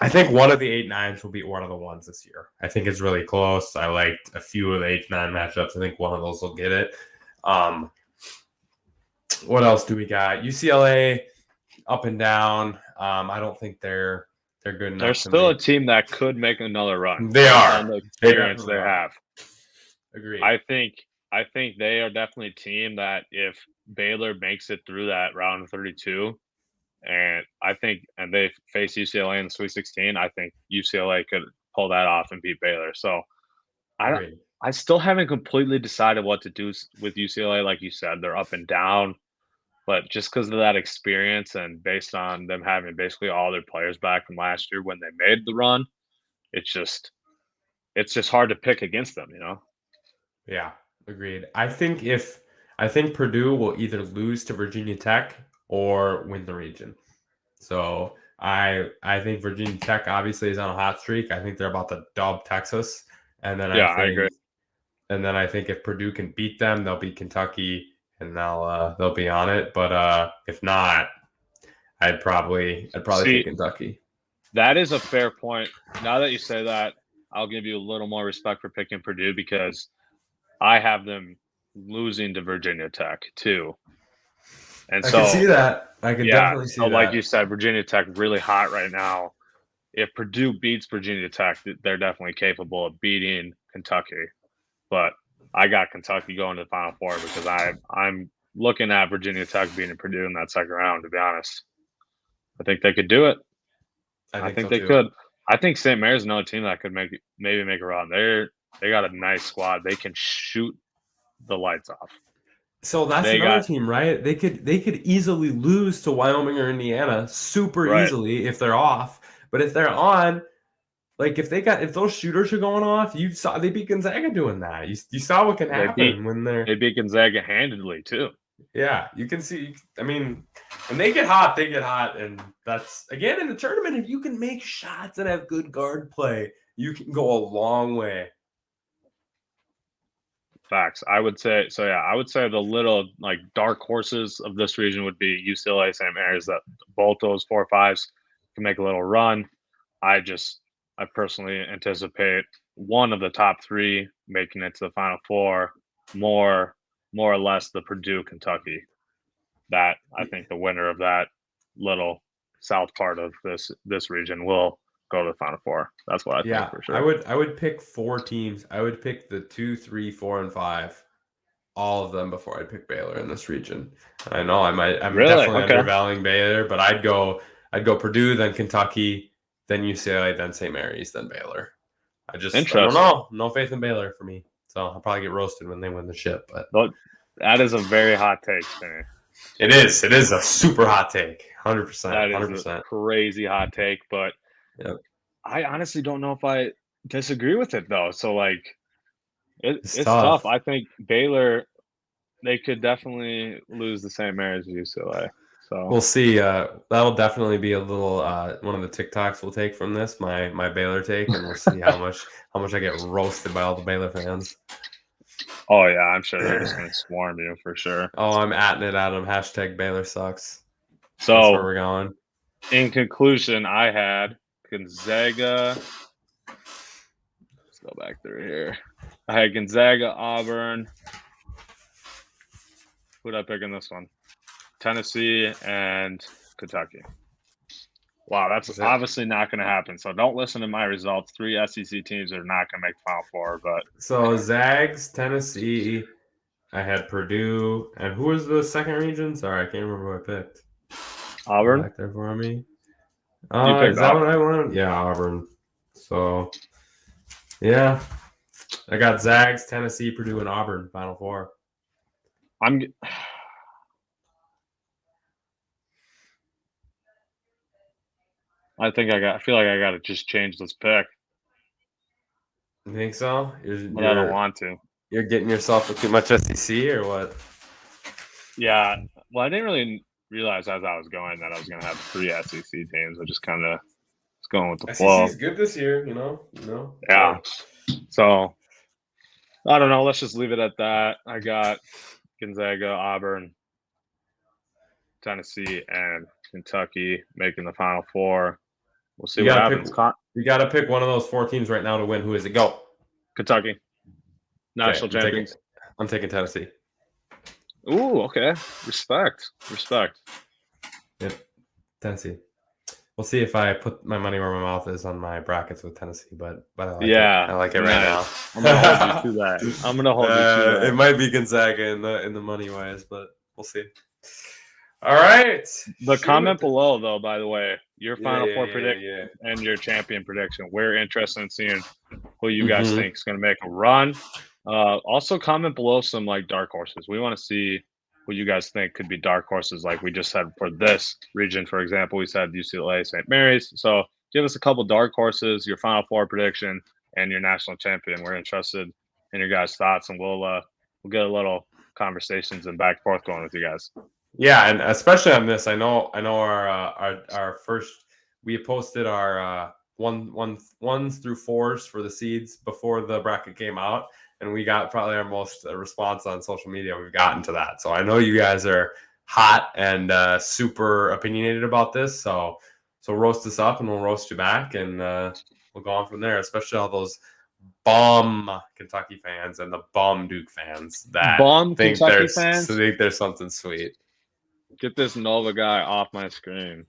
I think one of the 8-9s will beat one of the ones this year. I think it's really close. I liked a few of the 8-9 matchups. I think one of those will get it. What else do we got? UCLA up and down. I don't think they're good enough. They're still a team that could make another run. They are. On the experience they have. Agreed. I think they are definitely a team that if Baylor makes it through that round of 32, and they face UCLA in the Sweet 16, I think UCLA could pull that off and beat Baylor. So I still haven't completely decided what to do with UCLA. Like you said, they're up and down. But just because of that experience and based on them having basically all their players back from last year when they made the run, it's just hard to pick against them, you know? Yeah, agreed. I think Purdue will either lose to Virginia Tech or win the region. So I think Virginia Tech obviously is on a hot streak. I think they're about to dub Texas. And then I agree. And then I think if Purdue can beat them, they'll beat Kentucky and they'll be on it. But if not, I'd probably take Kentucky. That is a fair point. Now that you say that, I'll give you a little more respect for picking Purdue because I have them losing to Virginia Tech too. And I can see that. I can definitely see that. Like you said, Virginia Tech really hot right now. If Purdue beats Virginia Tech, they're definitely capable of beating Kentucky. But I got Kentucky going to the Final Four because I'm looking at Virginia Tech beating Purdue in that second round, to be honest. I think they could do it. I think they could. I think St. Mary's another team that could maybe make a run. They got a nice squad. They can shoot the lights off. So that's another team, right? They could easily lose to Wyoming or Indiana super easily if they're off. But if they're on, like if those shooters are going off, you saw they beat Gonzaga doing that. You saw what can happen when they beat Gonzaga handedly too. Yeah, you can see. I mean, when they get hot, and that's again in the tournament. If you can make shots and have good guard play, you can go a long way. Facts. I would say so. Yeah, I would say the little like dark horses of this region would be UCLA, St. Mary's. That both those 4 or 5s can make a little run. I personally anticipate one of the top 3 making it to the Final Four. More or less the Purdue, Kentucky. That I think the winner of that little south part of this region will go to the Final Four. That's what I think for sure. I would pick 4 teams. I would pick the 2, 3, 4, and 5, all of them before I'd pick Baylor in this region. And I know I'm definitely undervaluing Baylor, but I'd go Purdue, then Kentucky, then UCLA, then St. Mary's, then Baylor. I don't know. No faith in Baylor for me. So I'll probably get roasted when they win the ship. But that is a very hot take, Spinny. It is. It is a super hot take. 100%. 100%. Is a crazy hot take, but I honestly don't know if I disagree with it though. So like, it's tough. I think Baylor, they could definitely lose the St. Mary's UCLA. So we'll see. That'll definitely be a little one of the TikToks we'll take from this, my Baylor take, and we'll see how much I get roasted by all the Baylor fans. Oh yeah, I'm sure they're just gonna swarm you for sure. Oh, I'm atting it at them. # Baylor sucks. So that's where we're going. In conclusion, I had Gonzaga. Let's go back through here. I had Gonzaga, Auburn. Who did I pick in this one? Tennessee and Kentucky. Wow, that's obviously not going to happen. So don't listen to my results. 3 SEC teams are not going to make the Final Four. But so Zags, Tennessee. I had Purdue, and who was the second region? Sorry, I can't remember who I picked. Auburn. Back there for me. Is that what I wanted? Yeah, Auburn. So, yeah, I got Zags, Tennessee, Purdue, and Auburn Final Four. I feel like I got to just change this pick. You think so? But I don't want to. You're getting yourself with too much SEC or what? Yeah. Well, I didn't really realize as I was going that I was going to have 3 SEC teams. I just kind of was going with the flow. SEC is good this year, you know. Yeah. So I don't know. Let's just leave it at that. I got Gonzaga, Auburn, Tennessee, and Kentucky making the Final Four. We'll see what happens. You got to pick one of those 4 teams right now to win. Who is it? Go. Kentucky. National champions. I'm taking Tennessee. Ooh, okay. Respect. Yep. Tennessee. We'll see if I put my money where my mouth is on my brackets with Tennessee, but I like it right now. I'm gonna hold you to that. I'm gonna hold you to that. It might be Gonzaga in the money wise, but we'll see. All right. The comment below, though, by the way, your Final Four prediction and your champion prediction. We're interested in seeing who you guys think is going to make a run. Also, comment below some like dark horses. We want to see who you guys think could be dark horses, like we just said for this region. For example, we said UCLA, St. Mary's. So give us a couple dark horses, your Final Four prediction, and your national champion. We're interested in your guys' thoughts, and we'll get a little conversations and back and forth going with you guys. Yeah, and especially on this, I know our first, we posted our 1s through 4s for the seeds before the bracket came out, and we got probably our most response on social media we've gotten to that. So I know you guys are hot and super opinionated about this. So roast us up, and we'll roast you back, and we'll go on from there. Especially all those bum Kentucky fans and the bum Duke fans that think there's something sweet. Get this Nova guy off my screen.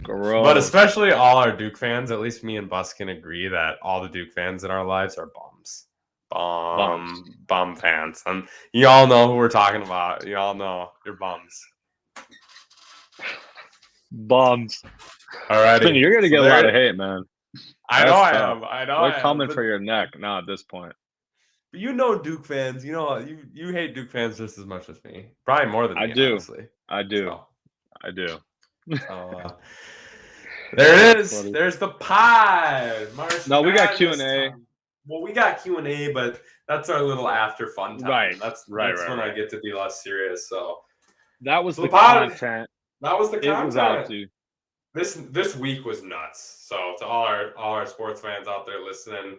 Gross. But especially all our Duke fans, at least me and Bus can agree that all the Duke fans in our lives are bums. Bum fans. And you all know who we're talking about. You all know you're bums. Bums. All right. You're going to get a lot of hate, man. I know I am. I know We're coming for your neck now at this point. But you know Duke fans. You know you hate Duke fans just as much as me. Probably more than me, honestly. I do. So. I do. There it is. There's the pie. No, we got Q&A. Well, we got Q&A, but that's our little after fun time. Right. That's when I get to be less serious. So that was the content. That was the content. It was out to. This week was nuts. So to all our sports fans out there listening,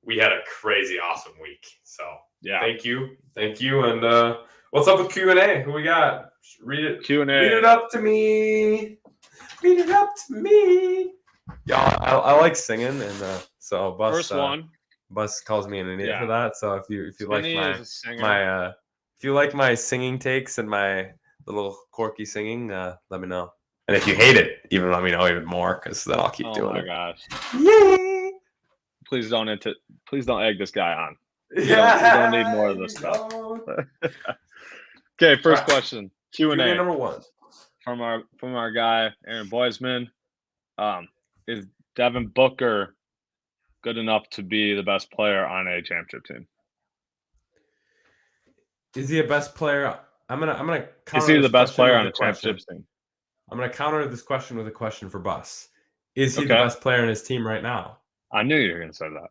we had a crazy awesome week. So yeah, thank you, and what's up with Q&A? Who we got? Read it. Q&A. Read it up to me. Read it up to me. Yeah, I like singing, and so Bus. First one. Bus calls me an idiot for that. So if you Spinny if you like my singing takes and my little quirky singing, let me know. And if you hate it, even let me know even more, because then I'll keep doing it. Oh my gosh! Yay! Please don't egg this guy on. We We don't need more of this stuff. Okay, first question. Q&A number 1 from our guy Aaron Boisman. Is Devin Booker good enough to be the best player on a championship team? Is he a best player? I'm gonna counter. Is he the best player on a championship team? I'm gonna counter this question with a question for Bus. Is he the best player in his team right now? I knew you were gonna say that.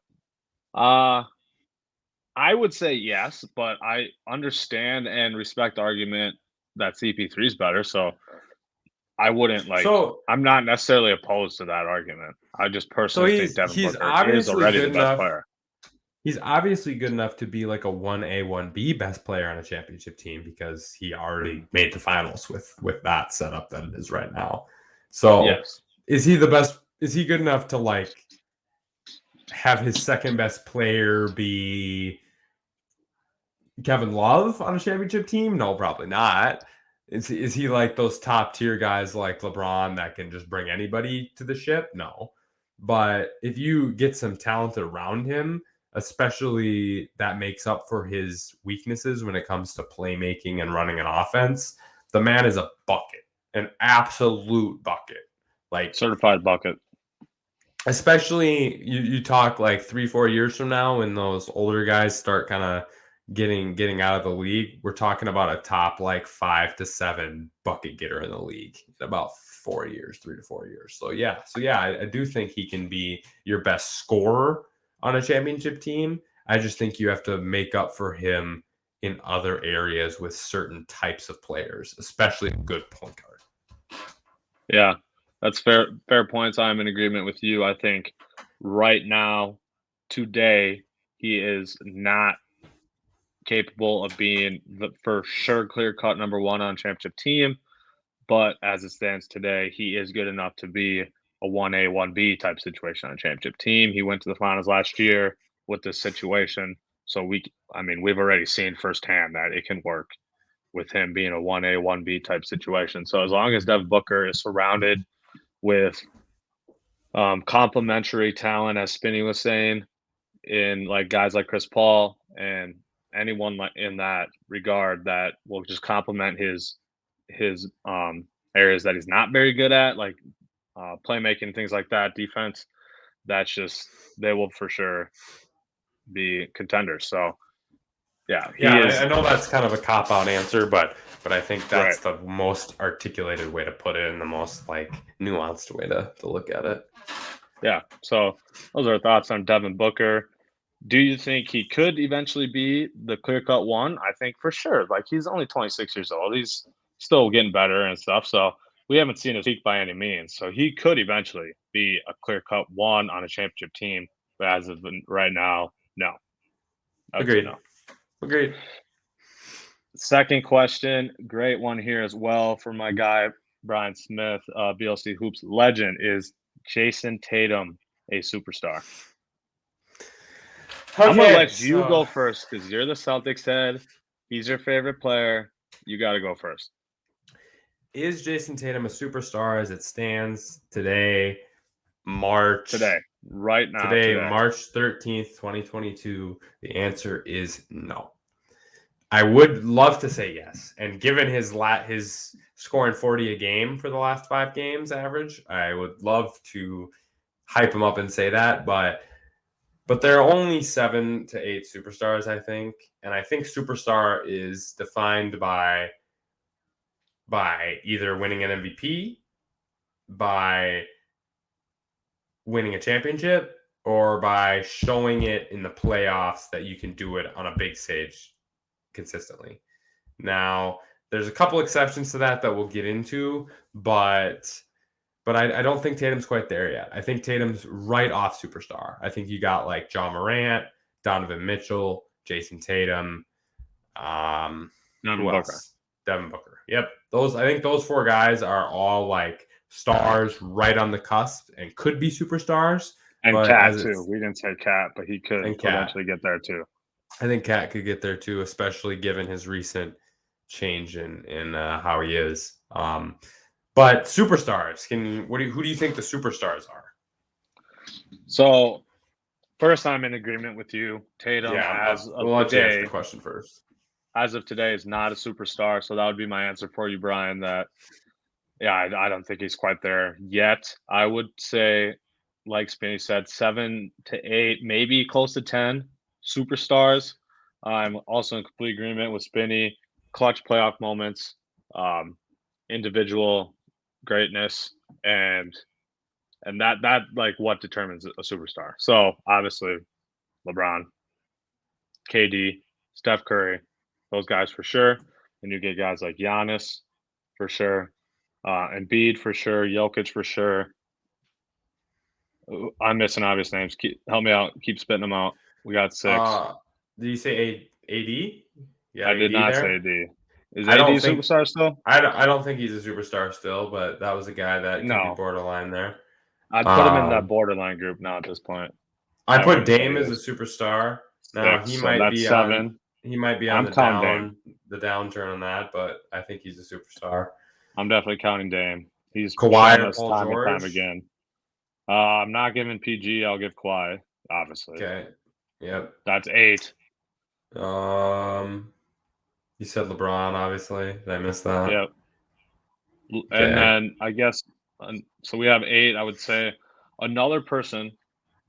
I would say yes, but I understand and respect the argument that CP3 is better. So I wouldn't I'm not necessarily opposed to that argument. I just personally think Devin Booker is already the best player. He's obviously good enough to be like a 1A, 1B best player on a championship team, because he already made the finals with that setup that it is right now. So yes. Is he the best? Is he good enough to like have his second best player be Kevin Love on a championship team? No, probably not. Is he like those top tier guys like LeBron that can just bring anybody to the ship? No. But if you get some talent around him, especially that makes up for his weaknesses when it comes to playmaking and running an offense, the man is a bucket, an absolute bucket. Like certified bucket. Especially you talk like 3-4 years from now when those older guys start kind of getting out of the league, we're talking about a top like 5 to 7 bucket getter in the league in about 4 years, 3 to 4 years. So yeah, I do think he can be your best scorer on a championship team. I just think you have to make up for him in other areas with certain types of players, especially a good point guard. Yeah, that's fair points. I'm in agreement with you. I think right now, today, he is not capable of being the for sure clear-cut number one on championship team. But as it stands today, he is good enough to be a 1A, 1B type situation on a championship team. He went to the finals last year with this situation. So we've already seen firsthand that it can work with him being a 1A, 1B type situation. So as long as Devin Booker is surrounded with complementary talent, as Spinny was saying, in like guys like Chris Paul and anyone in that regard that will just complement his areas that he's not very good at, like playmaking, things like that, defense, they will for sure be contenders. So yeah, I know that's kind of a cop-out answer, but I think that's the most articulated way to put it and the most like nuanced way to look at it. Yeah. So those are our thoughts on Devin Booker. Do you think he could eventually be the clear-cut one? I think for sure. Like, he's only 26 years old. He's still getting better and stuff. So we haven't seen his peak by any means. So he could eventually be a clear-cut one on a championship team. But as of right now, no. Agreed. No. Agreed. Second question, great one here as well for my guy, Brian Smith, BLC Hoops legend. Is Jason Tatum a superstar? Okay, I'm going to let you go first because you're the Celtics head. He's your favorite player. You got to go first. Is Jason Tatum a superstar as it stands today, March 13th, 2022? The answer is no. I would love to say yes. And given his scoring 40 a game for the last 5 games average, I would love to hype him up and say that. But there are only 7 to 8 superstars, I think. And I think superstar is defined by either winning an MVP, by winning a championship, or by showing it in the playoffs that you can do it on a big stage consistently. Now, there's a couple exceptions to that we'll get into, but I don't think Tatum's quite there yet. I think Tatum's right off superstar. I think you got like John Morant, Donovan Mitchell, Jason Tatum, Devin Booker. Yep. I think those 4 guys are all like stars right on the cusp and could be superstars. And Cat too. We didn't say Cat, but he could eventually get there too. I think Cat could get there too, especially given his recent change in how he is. But superstars, who do you think the superstars are? So first, I'm in agreement with you. Tatum, we'll let you answer the question first. As of today, is not a superstar. So that would be my answer for you, Brian. I don't think he's quite there yet. I would say, like Spinny said, 7 to 8, maybe close to 10 superstars. I'm also in complete agreement with Spinny. Clutch playoff moments, individual greatness, and that like what determines a superstar. So obviously, LeBron, KD, Steph Curry, those guys for sure. And you get guys like Giannis for sure, Embiid for sure, Jokic for sure. I'm missing obvious names. Help me out. Keep spitting them out. We got 6. Did you say AD? Yeah, I did not say AD. Is AD a superstar still? I don't think he's a superstar still, but that was a guy that could be borderline there. I'd put him in that borderline group now at this point. I put Dame as a superstar. Now 6, he might be 7. He might be on the downturn on that, but I think he's a superstar. I'm definitely counting Dame. He's Kawhi or Paul time George? And time again. I'm not giving PG. I'll give Kawhi, obviously. Okay. Yep. That's 8. You said LeBron, obviously. Did I miss that? Yep. Okay. And then I guess so. We have 8. I would say another person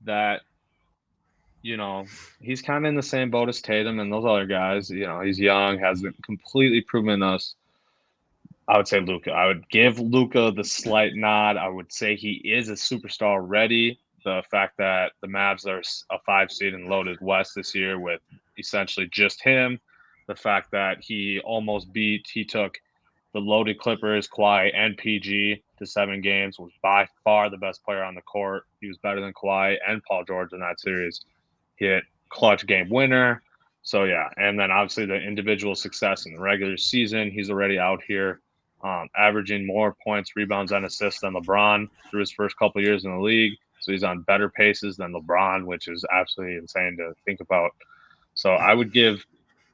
that he's kind of in the same boat as Tatum and those other guys. He's young, hasn't completely proven us. I would say Luka. I would give Luka the slight nod. I would say he is a superstar already. The fact that the Mavs are a 5 seed in loaded West this year with essentially just him. The fact that he took the loaded Clippers, Kawhi, and PG to 7 games, was by far the best player on the court. He was better than Kawhi and Paul George in that series. He hit clutch game winner. So, yeah, and then obviously the individual success in the regular season, he's already out here averaging more points, rebounds, and assists than LeBron through his first couple years in the league. So he's on better paces than LeBron, which is absolutely insane to think about. So I would give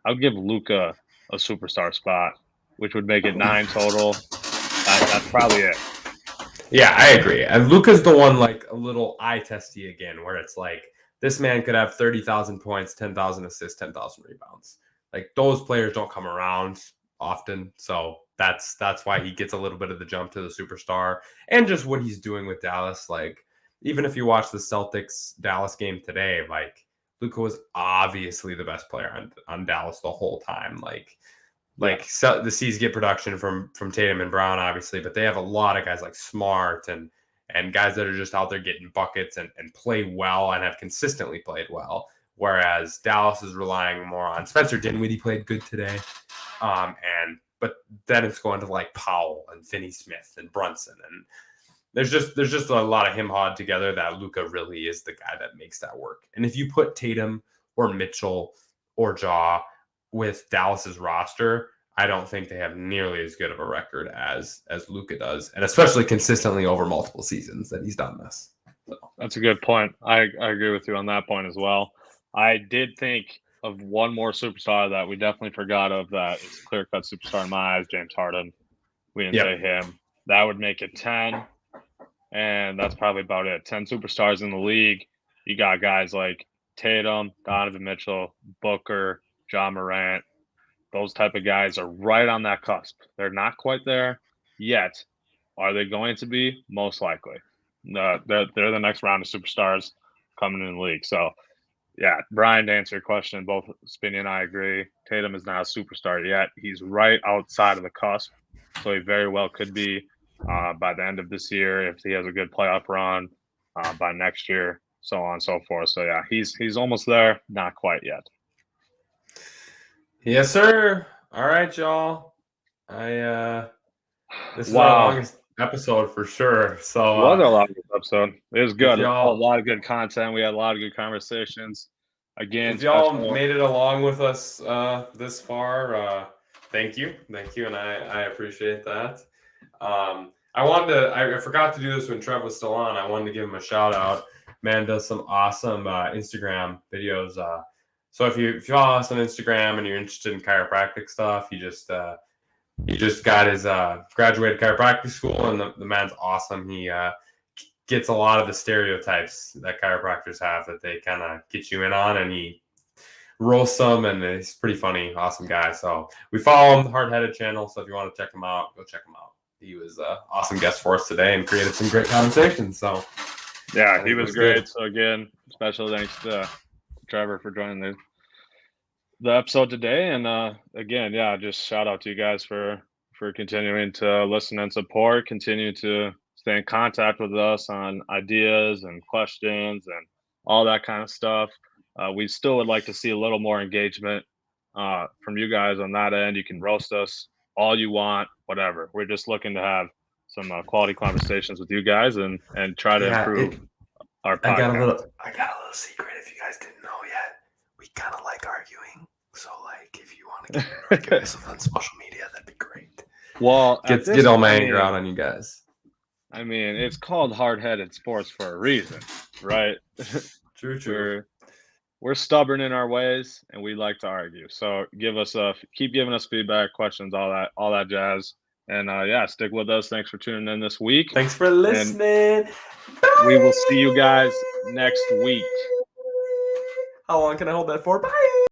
Luka a superstar spot, which would make it 9 total. That's probably it. Yeah, I agree. And Luka's the one like a little eye testy again, where it's like this man could have 30,000 points, 10,000 assists, 10,000 rebounds. Like those players don't come around often, so that's why he gets a little bit of the jump to the superstar, and just what he's doing with Dallas. Like even if you watch the Celtics Dallas game today, like Luka was obviously the best player on Dallas the whole time. So the C's get production from Tatum and Brown, obviously, but they have a lot of guys like Smart and guys that are just out there getting buckets and play well and have consistently played well. Whereas Dallas is relying more on Spencer Dinwiddie played good today. But then it's going to like Powell and Finney Smith and Brunson. And there's just a lot of him hawed together that Luka really is the guy that makes that work. And if you put Tatum or Mitchell or Ja with Dallas's roster, I don't think they have nearly as good of a record as Luka does, and especially consistently over multiple seasons that he's done this. So. That's a good point. I agree with you on that point as well. I did think of one more superstar that we definitely forgot of that is clear-cut superstar in my eyes, James Harden. We didn't say him. That would make it 10, and that's probably about it. 10 superstars in the league. You got guys like Tatum, Donovan Mitchell, Booker, Ja Morant. Those type of guys are right on that cusp. They're not quite there yet. Are they going to be? Most likely. They're the next round of superstars coming in the league. So, yeah, Brian, to answer your question, both Spinny and I agree. Tatum is not a superstar yet. He's right outside of the cusp. So he very well could be by the end of this year if he has a good playoff run, by next year, so on and so forth. So, yeah, he's almost there. Not quite yet. Yes, sir. All right, y'all. This is our longest episode for sure. So it was our longest episode. It was good. A lot of good content. We had a lot of good conversations. Again, if y'all made it along with us this far, thank you, and I appreciate that. I forgot to do this when Trev was still on. I wanted to give him a shout out. Man does some awesome Instagram videos. So if you follow us on Instagram and you're interested in chiropractic stuff, he just got his graduated chiropractic school, and the man's awesome. He gets a lot of the stereotypes that chiropractors have that they kind of get you in on, and he roasts them, and he's pretty funny, awesome guy. So we follow him, the Hard Headed channel. So if you want to check him out, go check him out. He was an awesome guest for us today and created some great conversations. So yeah, he was great. Good. So again, special thanks to Trevor for joining the episode today. And again, yeah, just shout out to you guys for continuing to listen and support, continue to stay in contact with us on ideas and questions and all that kind of stuff. We still would like to see a little more engagement from you guys on that end. You can roast us all you want, whatever. We're just looking to have some quality conversations with you guys and try to improve our podcast. I got a little secret if you guys didn't know yet. We kind of like arguing. So, like, if you want to get us on social media, that'd be great. Well, get all my anger out on you guys. I mean, it's called hard-headed sports for a reason, right? True. We're stubborn in our ways, and we like to argue. So, keep giving us feedback, questions, all that jazz. And stick with us. Thanks for tuning in this week. Thanks for listening. We will see you guys next week. How long can I hold that for? Bye.